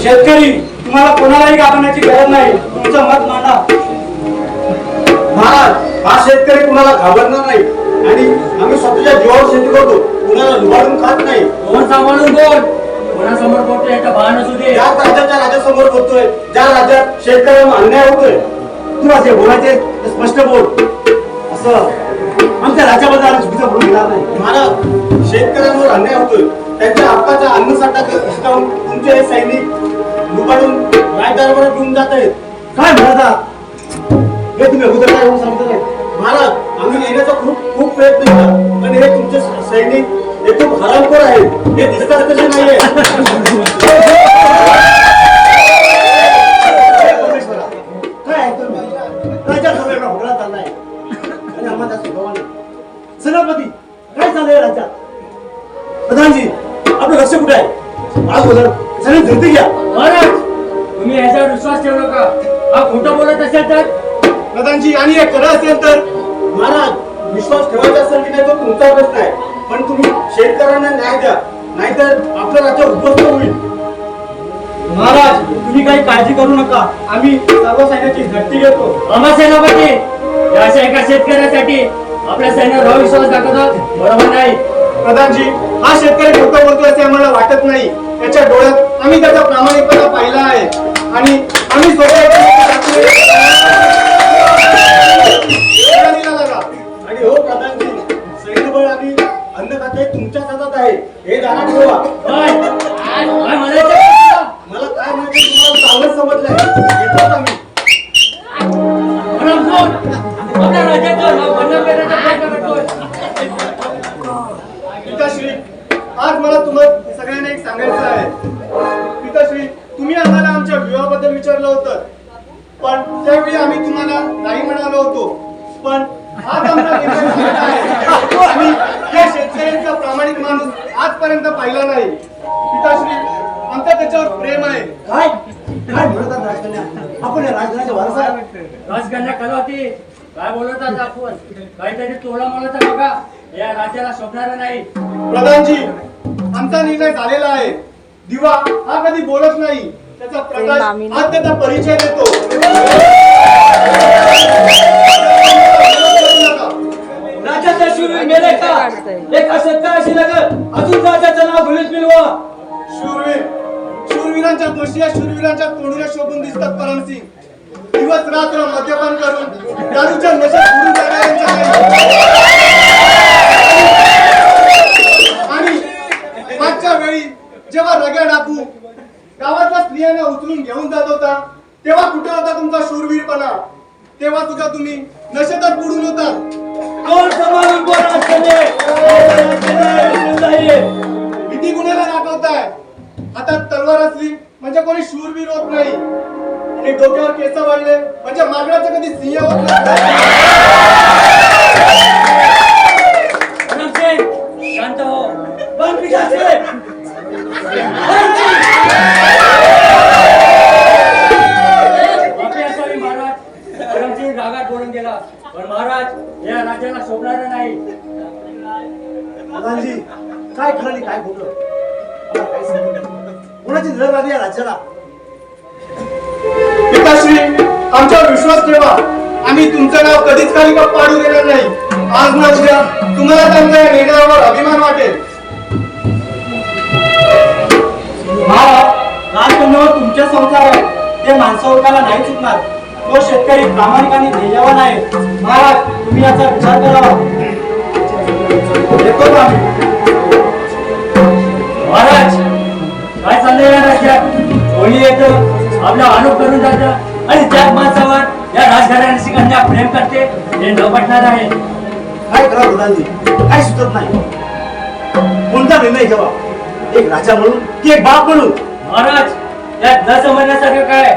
शेतकरी, तुम्हाला कोणालाही घाबरण्याची गरज नाही. तुमचं मत मांडा. महाराज, हा शेतकरी कुणाला घाबरणार नाही आणि आम्ही स्वतःच्या जीवावर शेती करतो. कुणाला लुबाडून खात नाही. कोण सांभाळून बोल. कोणासमोर बोलतोय याचा भान असू दे. ज्या राज्याच्या राजासमोर बोलतोय, ज्या राज्यात शेतकऱ्यांना अन्याय होतोय, तुला जे बोलायचे ते स्पष्ट बोल. असं आमच्या राज्याबद्दल आम्ही चुकीचं बोलून घेणार नाही. महाराज, शेतकऱ्यांवर अन्याय होतोय. त्यांच्या हक्काचा अन्नसाठा हिसकावून तुमचे हे सैनिक लुबाडून राजदरबारात घेऊन जात आहेत. काय म्हणता हे तुम्ही अगोदर काय होऊन सांगता नाही. महाराज, आम्ही येण्याचा खूप प्रयत्न केला पण हे तुमचे सैनिक हे खूप हरामखोर आहेत. हे दिसतात कसे नाहीये. काय आहे तुम्ही? राज्यात सगळा एवढा घोटाळा चाललाय आणि आम्हाला स्वभावाने. सेनापती, काय चाललंय राज्यात? प्रधानजी, आपलं लक्ष कुठे आहे? आज बोला, सगळी धरती घ्या. महाराज, तुम्ही याच्यावर विश्वास ठेवू नका. हा खोटं बोलत असेल तर? प्रधानजी आणि हे खरं असेल तर? महाराज, विश्वास ठेवायचा असेल की नाही तो तुमचा प्रश्न आहे, पण तुम्ही शेतकऱ्यांना न्याय द्या, नाहीतर आपलं राज्य उद्ध्वस्त होईल. महाराज, तुम्ही काही काळजी करू नका. आम्ही सर्व सैन्याची झटती घेतो. आम्हा सेनापती या अशा एका शेतकऱ्यासाठी आपल्या सैन्यावर विश्वास दाखवतो बरोबर नाही. प्रधानजी, हा शेतकरी खोटं बोलतोय असे आम्हाला वाटत नाही. त्याच्या डोळ्यात आम्ही त्याचा प्रामाणिकपणा पाहिला आहे आणि आम्ही आणि हो प्रधानजी, सैन्यबळ आणि अन्न खाते तुमच्याच हातात आहे. हे ध्यानात ठेवा. काय म्हणायचं? मला काय माहिती, तुम्हाला चांगलं समजलंय. येतोच आम्ही. म्हणून कोण आपल्या राज्याचं नाव बदनाम करण्याचा प्रयत्न करतोय? पिताश्री, आज मला तुम्हाला सगळ्यांना एक सांगायचं आहे. पिताश्री, तुम्ही आम्हाला आमच्या विवाहाबद्दल विचारलं होतं, पण त्यावेळी आम्ही तुम्हाला नाही म्हणालो होतो. पण आज आमचा निर्णय झालेला आहे. आम्ही या शेतकऱ्यांचा प्रामाणिक माणूस आजपर्यंत पाहिला नाही. पिताश्री, आमचं त्याच्यावर प्रेम आहे. काय काय म्हणतात राजकन्या? आपण या राजकारणाच्या वारसा आहे. राजकन्या कलावती काय बोलत आहात आपण? काहीतरी तोडा मोलाचा बघा. या राज्याला शोभणारा नाही. प्रधानजी, आमचा निर्णय झालेला आहे. दिवा हा कधी बोलत नाही. त्याचा प्रकाश आज त्याचा परिचय देतो. राज्याचा शूरवीर मेले का? एका शेतकऱ्याशी लगत अजून राज्याचं नाव भुलीस मिळवा. शूरवीरांच्या गोष्टी या शूरवीरांच्या तोंडूला शोभून दिसतात. परमसिंग दिवस रात्र मद्यपान करून दारूच्या नशेत बुडून जाणाऱ्यांच्या आणि मागच्या वेळी जेव्हा रग्या डाकू गावातल्या स्त्रियांना उचलून घेऊन जात होता, तेव्हा कुठे होता तुमचा शूरवीरपणा? तेव्हा सुद्धा तुम्ही नशेतच बुडून होतात. कोण सांभाळून कोण असते? किती गुन्हे कशाला दाखवताय? हातात तलवार असली म्हणजे कोणी शूरवीर होत नाही आणि डोक्यावर केस वाढले म्हणजे मागण्याचं कधी सिंह होत नाही. शांत हो. बंद पिठाचे. महाराज रागात बोलून गेला पण महाराज या राज्याला शोभणार नाही. प्रधानजी काय खरं काय बोललं कोणाची नजर आली या राज्याला? पिताश्री आमच्यावर विश्वास ठेवा. आम्ही तुमचं नाव कधीच खाली पाडू देणार नाही. आज ना उद्या तुम्हाला त्यांच्या या निर्णयावर अभिमान वाटेल. राजकन्यावर तुमचे संसार आहे ते माणसावकाला नाही चुकणार. तो शेतकरी प्रामाणिकाने ध्येयवान आहे. महाराज तुम्ही याचा विचार करावा. येतो का? महाराज काय चाललंय या राज्यात? कोणी येतं आपला आरोप करून जातं आणि त्या माणसावर या राजघराण्याशी कन्या प्रेम करते हे न पटणार आहे. काय करा प्रधानजी काय सुचत नाही. कोणता निर्णय घ्यावा एक राजा म्हणून की एक बाप म्हणून? महाराज त्यात न समजण्यासारखं काय?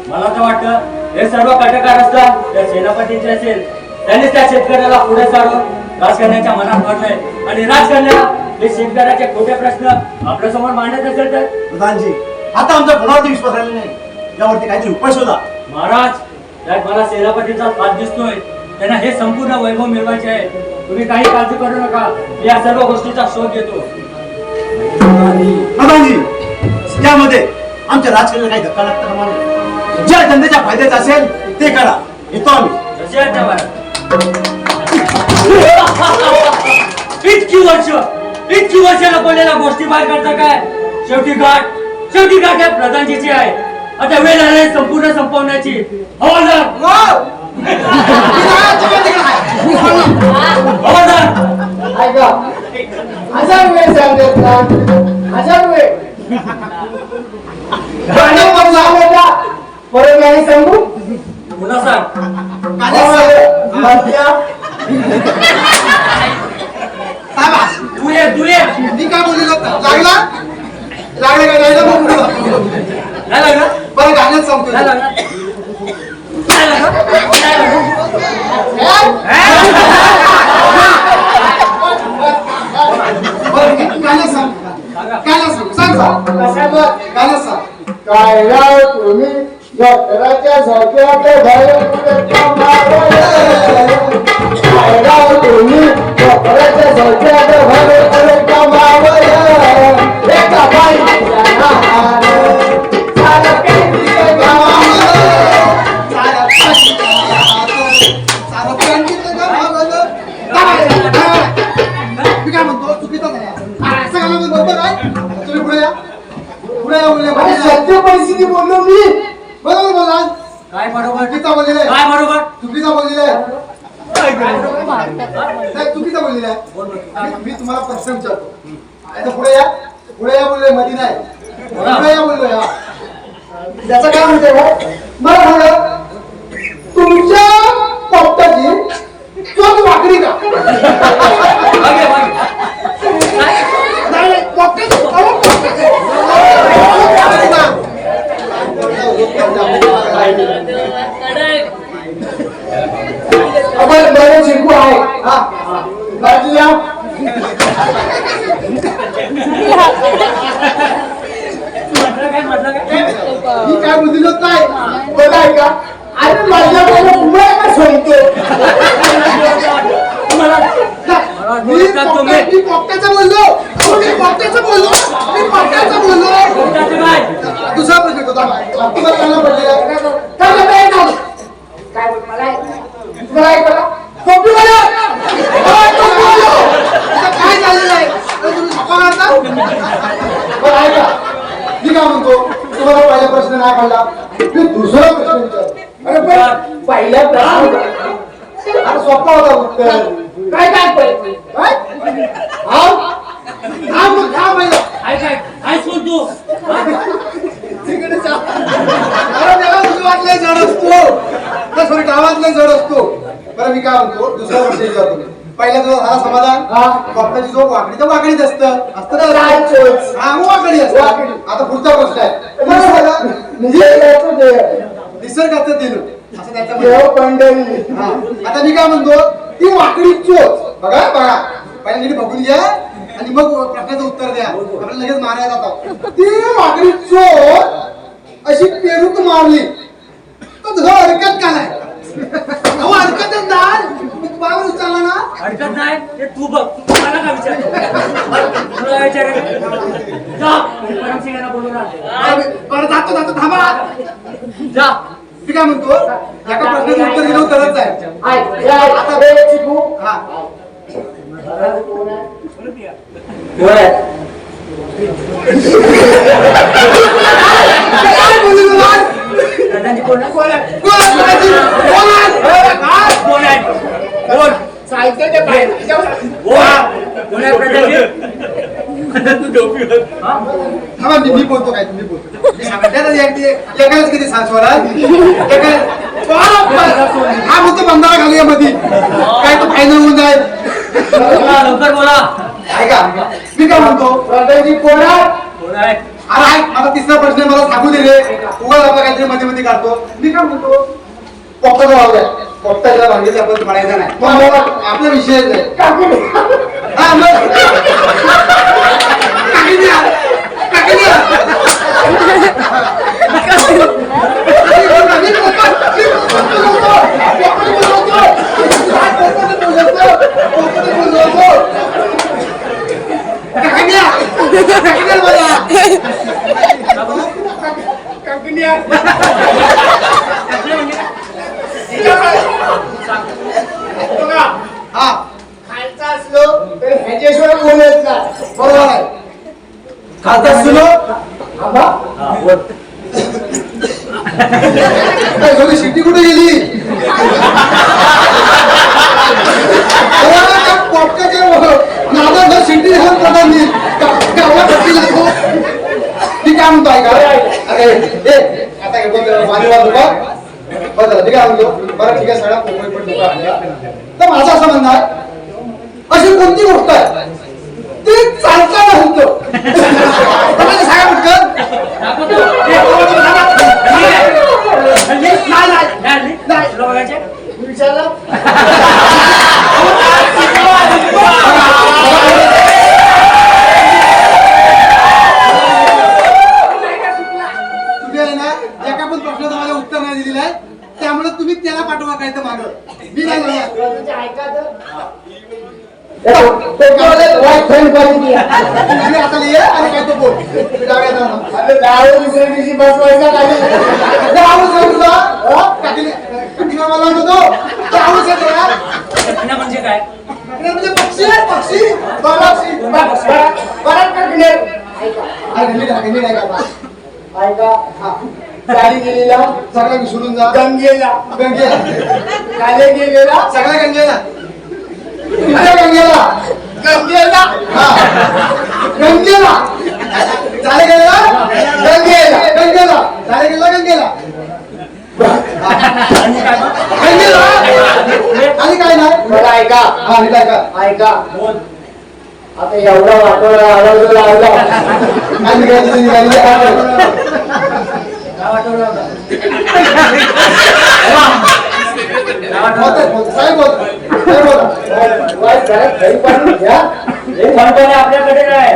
मला तर वाटतं हे सर्व कटकार असतात त्या सेनापतींचे असेल. त्यांनी त्या शेतकऱ्याला पुढे सारून राजकारण्याच्या मनात भरलंय आणि राजकन्या हे शेतकऱ्याचे खोटे प्रश्न आपल्या समोर मांडत असेल तर? प्रधानजी आता आमचा कोणावरती विश्वास राहिला नाही. यावरती काहीतरी उपाय शोधा. महाराज त्यात मला सेनापतीचा हात दिसतोय. त्यांना हे संपूर्ण वैभव मिळवायचे आहे. तुम्ही काही काळजी करू नका. मी या सर्व गोष्टीचा शोध घेतो. प्रधानजी यामध्ये आमच्या राजकारणाला काही धक्का लागता कामा नये. ज्या जनतेच्या फायद्याचं असेल ते करा. येतो आम्ही. जसे आहेत त्या बाहेर. इतकी वर्षाला बोललेल्या गोष्टी बाहेर करता काय? शेवटी गाठ या प्रधानजीची आहे. आता वेळ आली संपूर्ण संपवण्याची. हवालदार ऐका हजार वेळ सांगत ना हजार वेळ परत नाही सांगू पुन्हा सांग. तू ये मी काय बोललेलो लागला लागले काय नाही ना मग नाही लागला बरं गाण्यात सांगतो. नाही लागला नाही गाण्यात सांग सांग गाण्यात सांग. काय राव तुम्ही डॉक्टराच्या झोक्यात काय राव तुम्ही डॉक्टराच्या झोक्यात एका मी काय म्हणतो चुकीचा नाही असं गाणं बरोबर आहे. तुम्ही पुढे या बोलले सत्य परिस्थिती बोललो मी बरोबर बोला. काय बरोबर चुकीचा बोललेला आहे. काय बरोबर चुकीचा बोललेला आहे. नाही चुकीचा बोललेला आहे. मी तुम्हाला प्रश्न विचारतो. आता पुढे या बोलले मध्ये नाही. पुढे या बोललो या त्याचं काय म्हणते मला सांगा तुमच्या पप्पाची चोच वाकडी का? आपण बरे शिकू आहे बाजूला मी काय बोललोच नाही. बघाय का अरे माझ्या पुढे का सोडतो मी पक्क्याचं बोललो. मी पक्क्याचं बोललो. दुसरा प्रश्न होता तुम्हाला काय पडलेला आहे? काय बोल मला तुम्हाला ऐकला टोपी वाला काय झालेलं आहे? तुम्ही छापा मारता? बरं ऐका मी काय म्हणतो तुम्हाला पहिला प्रश्न नाही पडला मी दुसरा प्रश्न विचारतो. अरे पण पहिला प्रश्न अरे सोपा होता उत्तर. काय काय काय मग खा पहिला. काय तू तिकडे जा. अरे त्याला उजवातले जड असतो. सॉरी डावातले जड असतो. बरं मी काय म्हणतो दुसरा प्रश्न विचारतो. पहिला जो झाला समाधान हा. कपड्याची झोप वाकडी तर वाकडीच असतं काय चोच? हा मग वाकडी असतं वाकडी. आता पुढचा प्रश्न आहे निसर्गाचं देव. निसर्गाचं दिलं असं त्याचं म्हणणं. देव पंढरी. हा. आता मी काय म्हणतो ती वाकडी चोच बघा बघा पहिला नीट बघून घ्या आणि मग प्रश्नाचं उत्तर द्या आपल्याला लगेच मारायला जातो ती वाकडी चोच अशी पेरूक मारली तर तुझं हरकत का नाही अहो हरकतच नाही तुम्हाला विचारला ना हरकत नाही ते तू बघ मला का विचारतो तुला विचारेल जा परमसिंगांना बोलून आण. बरं जातो जातो थांबा जा मी काय म्हणतो एका प्रश्नाचं उत्तर दिलं तरच आहे ऐक, या, आता बे चिकू. हा महाराज कोण आहे? काय बोलू तुला? दादाजी कोण आहे? कोण आहे? कोण आहे? कोण? चालतंय ते बाहेर. कोण आहे प्रधानजी? हा? थांबा मी बोलतो काय तुम्ही बोलतो मी सांगते ना एकाच किती सासवरा हा म्हणतो बंधारा घालूया या मध्ये काय तो फायनल होऊन जाईल बोला, लवकर बोला ऐका मी काय म्हणतो प्रधानजी कोण आहे? कोण आहे? अरे ऐक माझा तिसरा प्रश्न आहे, मला सांगू दे रे उगाच आपला काहीतरी मध्ये मध्ये काढतो मी काय म्हणतो पोपटाचा वाव आहे पोपटाच्या भांडीत आपण पडायचा नाही मग आपला विषयच आहे काकडी. हा मग काकीने हा खायचं असलो तर ह्याच्याशिवाय बोलत नाही. बरोबर आहे खालचा सुनो आबा, काय थोडी शिट्टी कुठे गेली पोपटाच्या नादात शिट्टी घेऊन प्रधानजी गावाला भरती लागतो मी काय म्हणतो ऐका आता हे बघ वादविवाद होता बरं मी काय म्हणतो बरं ठीक आहे सगळ्या पोपट पण लोक आणल्या तर माझं असं म्हणणं आहे अशी कोणती गोष्ट आहे ती चालताना होतं सांगा पटकन तुला बघायचे? विचारलं? तुम्ही आहे ना एका पण प्रश्नाचं मला उत्तर नाही दिलेलं आहे त्यामुळे तुम्ही त्याला पाठवा काय तर मागं मी नाही जाणार. प्रधानजी ऐका तर. तो वाईट फ्रेंड पाहिजे. तुम्ही आता ये आणि काय तो बोल तुम्ही डाव्या जाणार. अरे दहावी दुसऱ्या दिवशी बसवायचा नाही. आवाज आहे तुझा? काकीने मला म्हणतो तो आवाज आहे तुला? कठीण म्हणजे काय? काकीने म्हणजे पक्षी आहे, पक्षी परत काकडी. ऐका, नाही का ऐका. हा गाडी गेलेला सगळ्या विसरून जा गंगेला, गंगेला काले गेलेला सगळ्या गंगेला कुठल्या गंगेला गंगेला. हा गंगेला झाले गेला गंगेला गंगेला झाले गेला गंगेला गंगेला आणि काय नाही मला ऐका, हा नीट ऐका ऐका. आता एवढा वाटोळा आवाज लावला. काय निघाली निघाली काय वाटवलं होतं? साहेब वाईट घरात घरी पाठवून घ्या. हे म्हणताना आपल्याकडे काय?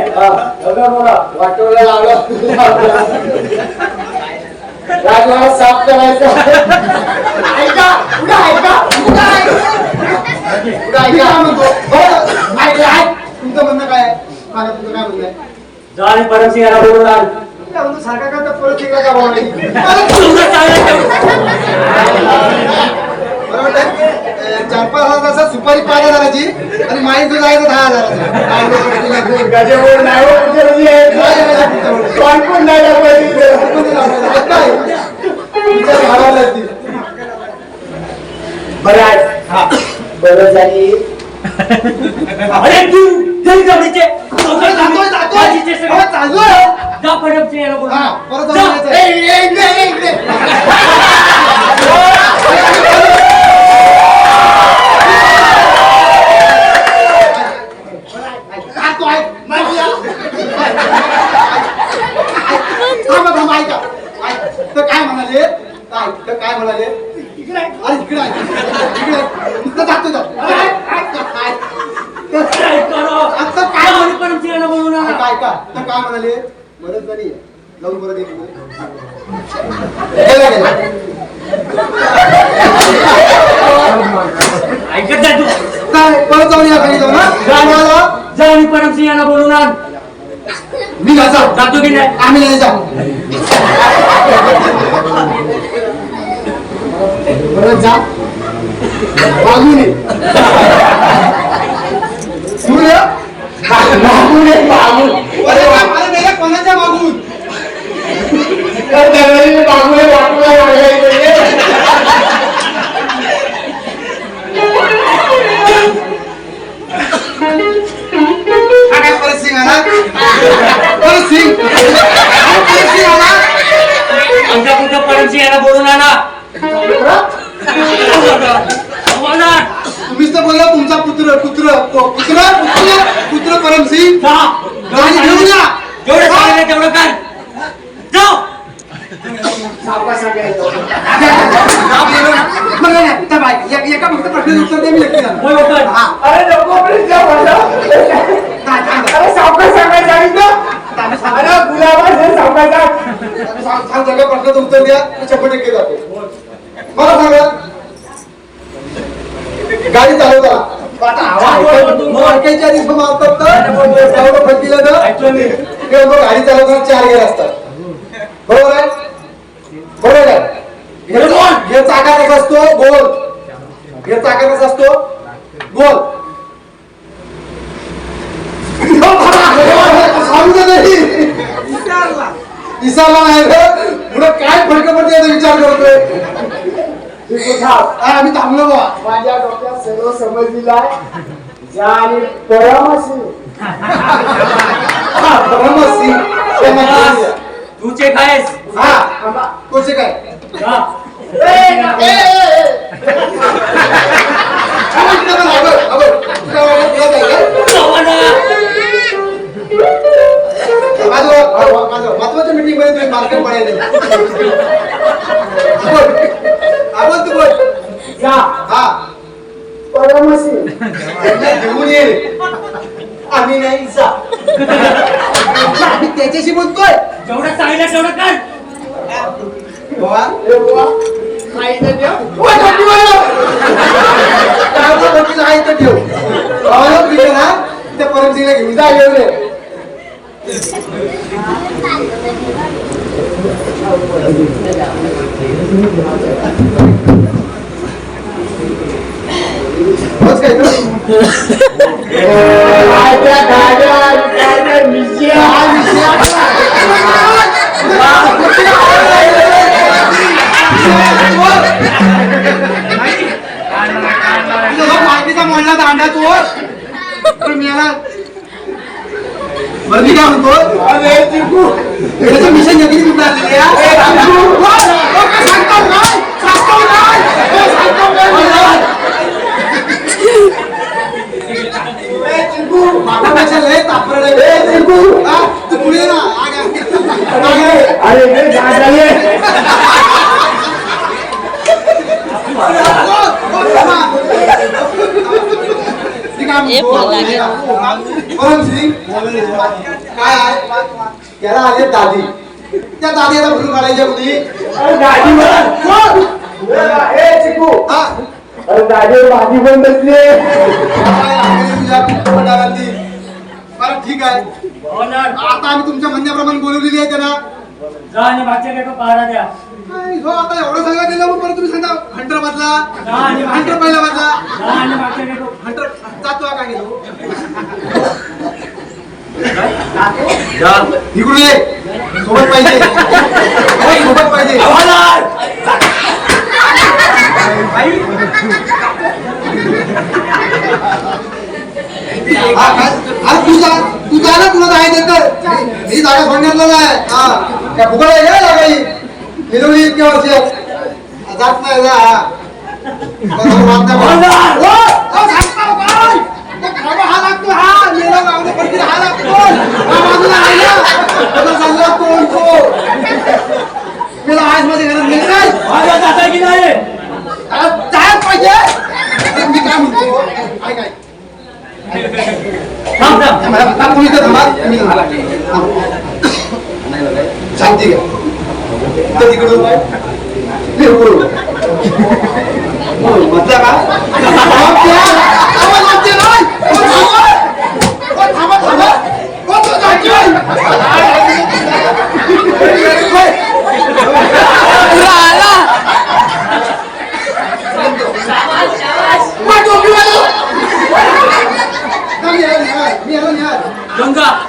बघा बोला, वाटोळा लावला. राजवाडा साफ करायचा. ऐका, पुढे ऐका, पुढे ऐका. म्हणतो बरं ऐक तुमचं म्हणणं काय आहे सांगा तुमचं काय म्हणणं आहे जा आणि परमसिंगांना बोलून आण. काय म्हणतो सारखा का परत एकदा का बोलणे बरोबर आहे 4-5 हजाराचा सुपारी 5,000ची आणि माईक जो जायचं 10,000चा गजेवर नाही हो, गजेवरी आहे. कोण पण नाही लावायची. बरं आहे. बरं झाली. अरे तू जरी जवळचे चाललोय जा परमसिंगांना बोलून हा आण. परत जा. जाऊन यायचंय. ऐका तर काय म्हणाले इकडे आहे. अरे इकडे आहे. इकडे जातो आता काय ऐका तर काय म्हणाले मदत नाही जाऊन परत येईल ऐकत जा तू काय परत जाऊन या खाली जाऊ ना जा आणि परमसिंहांना बोलून आण मी जातो की नाही आम्ही नाही जाऊ परत जा मागून ये. सूर्य मागून ये, मागून. अरे मेल्या कोणाच्या मागून काय परत सिंग आला परत सिंग आला आमच्या पुढच्या परमसिंहांना बोलून आणा तुम्हीच तर बोलला तुमचा पुत्र परमसिंग गाडी घेऊन या जेवढं सांगितलं तेवढं कर जाऊ एका फक्त प्रश्नाचं उत्तर द्या मी नक्की जाणार. होय होतं. हा. अरे नको प्लीज जा म्हणलं. अरे सावकाश सांगायचं सांगितलं. अरे गुलाबाचं सावकाश सांग. सांग सगळ्या प्रश्नाचं उत्तर द्या 100% जाते मला सांगा गाडी चालवताना आता आवाज ऐकायच्या आधी मारतात तर फटकीला गाडी चालवताना 4 गेअर असतात बरोबर आहे हे चाका कसा असतो गोल हे चाका कसा असतो गोल इसाला नाही पुढे काय फरक पडते याचा विचार करतोय आम्ही थांबलो बा माझ्या डोक्यात सर्व समजलेलं आहे जा आणि परमसिंग तू चेक आहेस हा कोचे काय जा. महत्वाच्या मीटिंग मध्ये तुम्ही मार्केट पडायला बोल तू बोल जा हा परमसिंग घेऊन ये आम्ही नाही जा आम्ही त्याच्याशी बोलतोय जेवढं सांगितलं तेवढं कर बाबा ए बुवा माहिती द्या आहे तर ठेव ना त्या परमसिंगला घेऊन जा घेऊन बस काय त्या गाड्या पार्टीचा मोडला दांडा तो पण मिळाला बरं मी काय म्हणतो मिशन नक्की कुठं मागापेक्षा लय तापड तू पुढे ना अरे परमसिंग काय आहे त्याला आले दादी त्या दादी आता भरून काढायच्या कुठे चिकू हा अरे दादी भाजी पण बसली बरं ठीक आहे आता आम्ही तुमच्या म्हणण्याप्रमाणे बोलवलेली आहे त्यांना जा आणि मागच्या गेटवर पहारा द्या हो आता एवढं सांगा गेलं मग परत तुम्ही सांगा हंटर बदला जा आणि हंटर पहिला बदला जा आणि मागच्या गेटवर हंटर जातो काय गेलो इकडून ये सोबत पाहिजे सोबत पाहिजे तू जा ना तुला जायचं तर ही जागा सोडण्यातलं नाही हा त्या फुकट आहे का काही मिळवली इतक्या वर्ष जात नाही जा हा लागतो हा मेला लागतो हा लागतो हा बाजूला आहे ना चालला तो तर तिकडून काय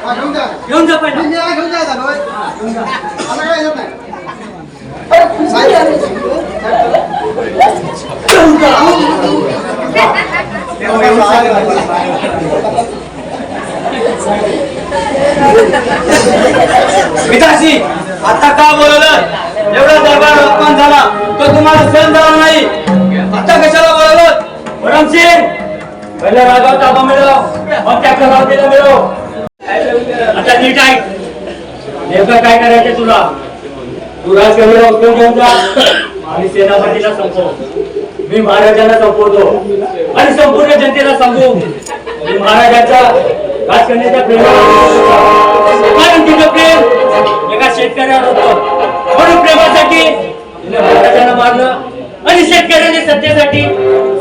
म्हटलं का घेऊन जा पहिला घेऊन जा आता काय येत नाही पिताजी आता का बोलवलं? एवढा दरबार अपमान झाला तो तुम्हाला सहन झाला नाही. आता कशाला बोलवलं? वरमसिंग पहिला रागाव ताबा मिळव मग त्या प्रभावतेला मिळव. आता नीट आहे नेमकं काय करायचं तुला? तू राजकन्याला उचलून घेऊन जा आणि सेनापतीला संपव. मी महाराजांना संपवतो आणि संपूर्ण जनतेला सांगू मी महाराजांच्या राजकन्याच्या प्रेम एका शेतकऱ्यावर होतं म्हणून प्रेमासाठी तिने महाराजांना मारलं आणि शेतकऱ्याने सत्तेसाठी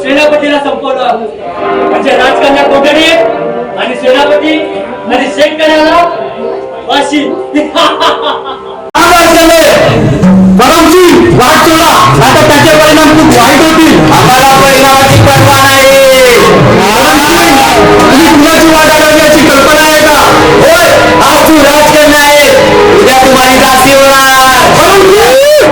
सेनापतीला संपवलं. म्हणजे राजकन्या कोठडी आणि सेनापती आणि शेतकऱ्याला वाशी. वाट सोडा आता त्याचे परिणाम खूप वाईट होतील. आम्हाला परिणामाची पर्वा नाही. कुणाची वाट अडवण्याची कल्पना आहे का? होय आज तू राजकन्या आहे उद्या तुम्हाला दासी होणार.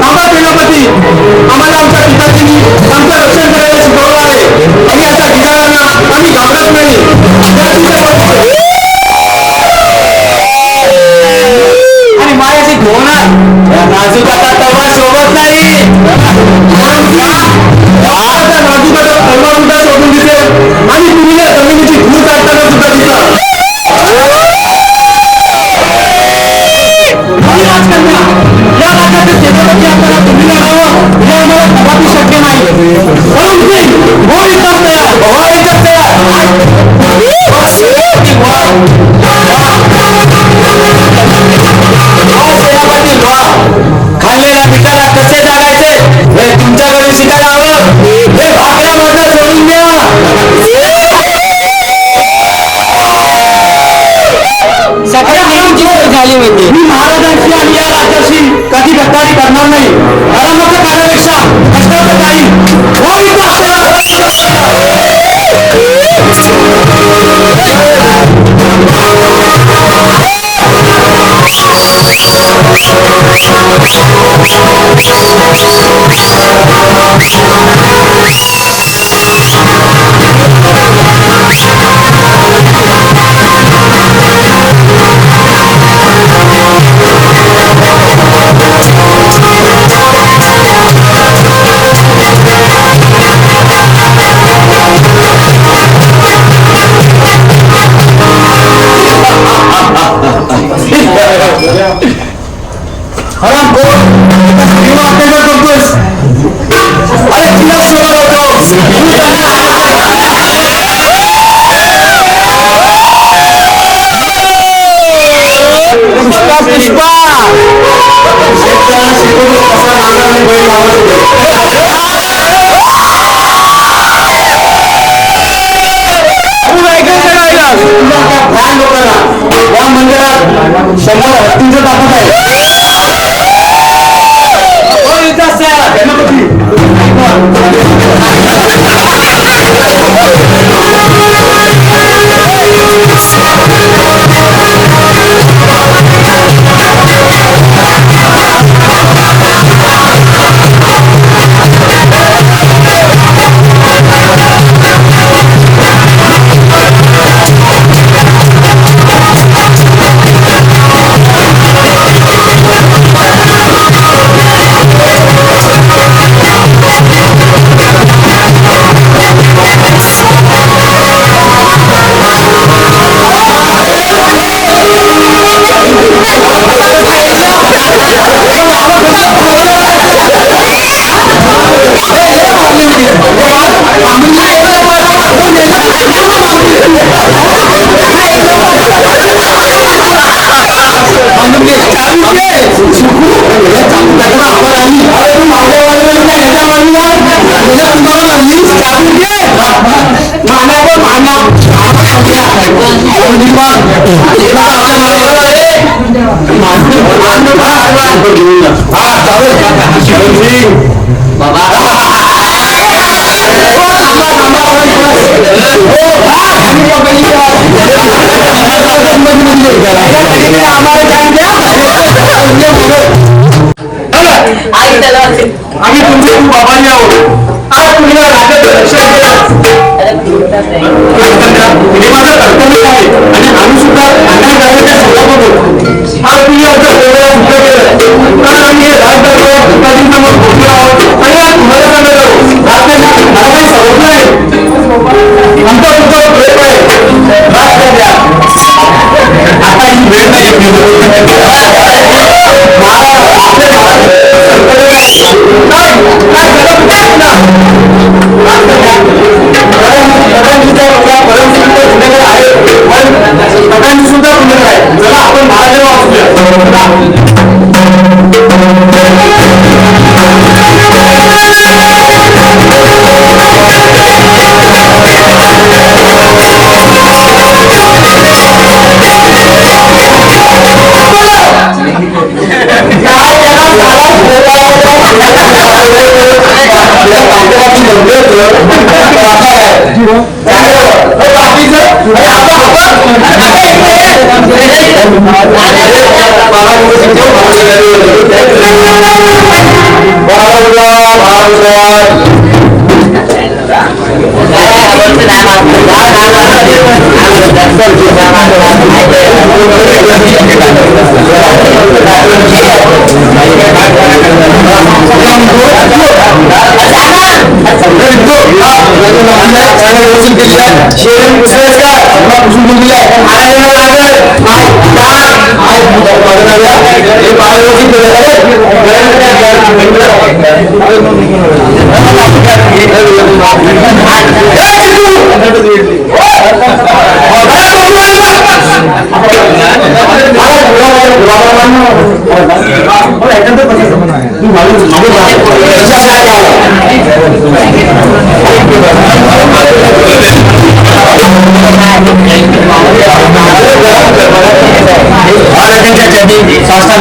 थांबा सेनापती आम्हाला आमच्या पिताजींनी आमचं रक्षण करायला शिकवलं आहे आणि आता ठिकाणांना आम्ही घाबरत नाही. आणि मायाची होणार नाजूक आता तलवार सोबत नाही. नाजूक आता तलवार सुद्धा शोधून दिसेल आणि तुम्ही या जमिनीची धूळ काढताना सुद्धा दिसाल. या राज्यातील सेनापती आपल्याला तुम्ही लढावं हे आम्हाला कदापि शक्य नाही. खाल्लेल्या पिकाला कसे जागायचे हे तुमच्याकडे शिकायला हवं. हे भाकऱ्या वरनं सोडून द्या. सगळ्या झाली म्हणजे मी महाराजांशी आणि या राज्याशी कधी गद्दारी करणार नाही. आरामाचं करण्यापेक्षा कष्टाचं काही आम्ही तुमचे खूप आभारी आहोत. आज तुम्ही या राज्याचं रक्षण केलं हे माझं कर्तव्य आहे आणि आम्ही सुद्धा अन्याय करण्याच्या सोबत होतो. आज तुम्ही आमच्या सेवेला सुद्धा केलं. आज आम्ही हे राजदरबार भिकाजींसमोर पोहोचलो आहोत आणि आज तुम्हाला सांगत आहोत राजकारणी मला काही समजलं नाही. आमचा तुमचा प्रेम आहे. राज द्या आता ही वेळ नाही. सुद्धा गुन्हेगार आहे. चला आपण महाराजांना वाचूया.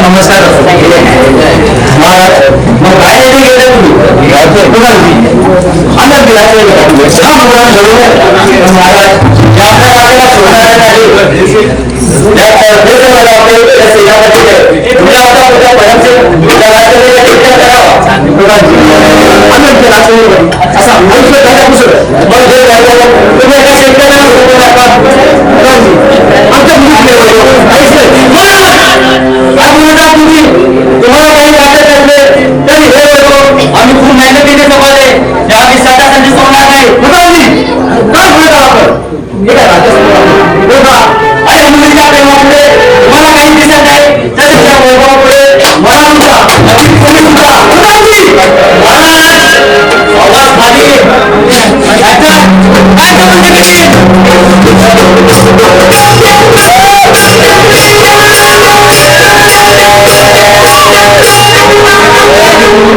नमस्कार. मग काय गेले तुम्हाला काही वाटत असले तरी हे लोक आम्ही खूप मेहनतीने जमवले. या विषयाचा संधी सोडणार नाही. काय बोलता आपण आणि मुलीच्या प्रेमामुळे तुम्हाला काही दिसत नाही तसे त्या वैभवामुळे मला तुमचा आवाज खाली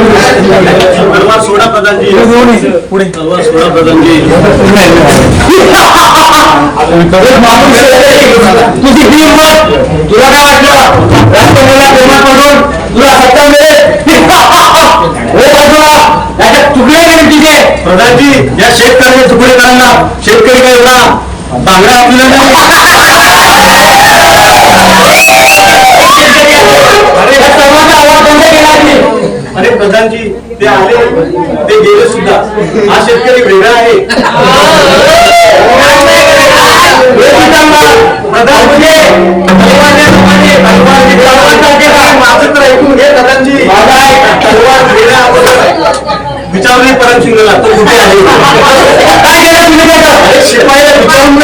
तलवार सोडा प्रधानजी. पुढे तलवार सोडा प्रधानजी. तुझी ही हिंमत. तुला काय वाटलं राष्ट्रपतीला प्रेमात पडून तुला सत्ता मिळेल? त्याच्यात तुकडे गेले तिथे. प्रधानजी या शेतकऱ्याचे तुकडे करायला शेतकरी काय एवढा चांगला आपल्याला अरे प्रधानजी ते आले ते गेले सुद्धा. हा शेतकरी वेगळा आहे. माझं तर ऐकून घे प्रधानजी. तलवार वेगळा विचारले परम सिंगला तो कुठे आहे काय केलं शिपाईला विचारून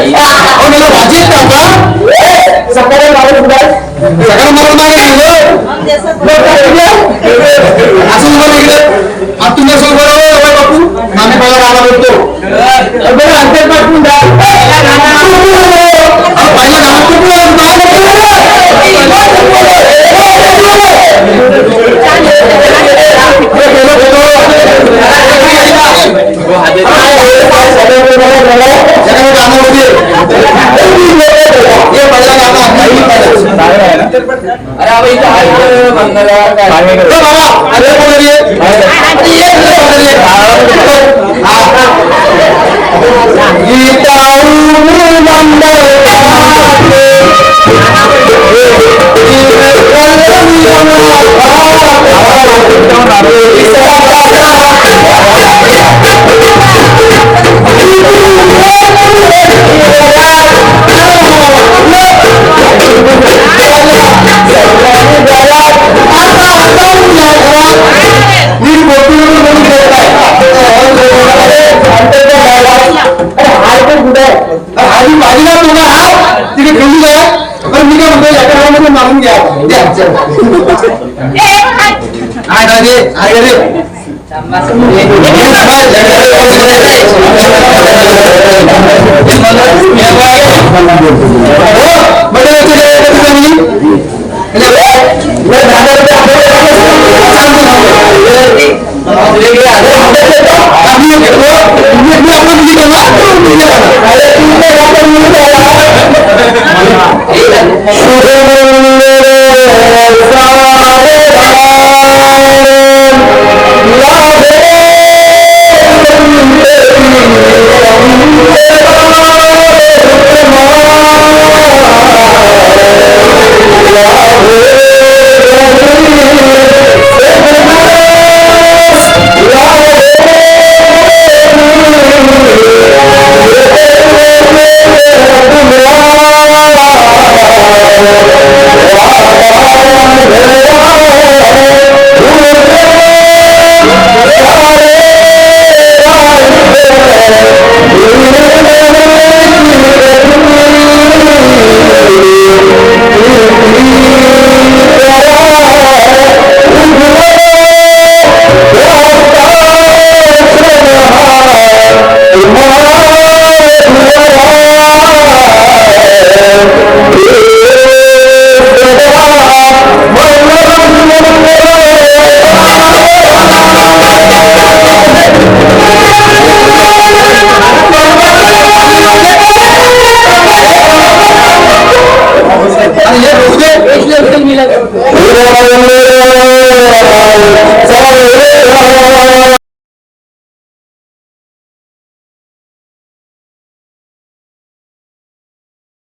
मला भाजीत टाका सकाळी मारून उडाल सगळं मला मागे असं तुम्हाला इकडे आता तुमच्या सोबत बरोबर बापू आम्ही पहिला राहणार होतो बरं अंतर पाठवून द्या पहिला मारून घ्या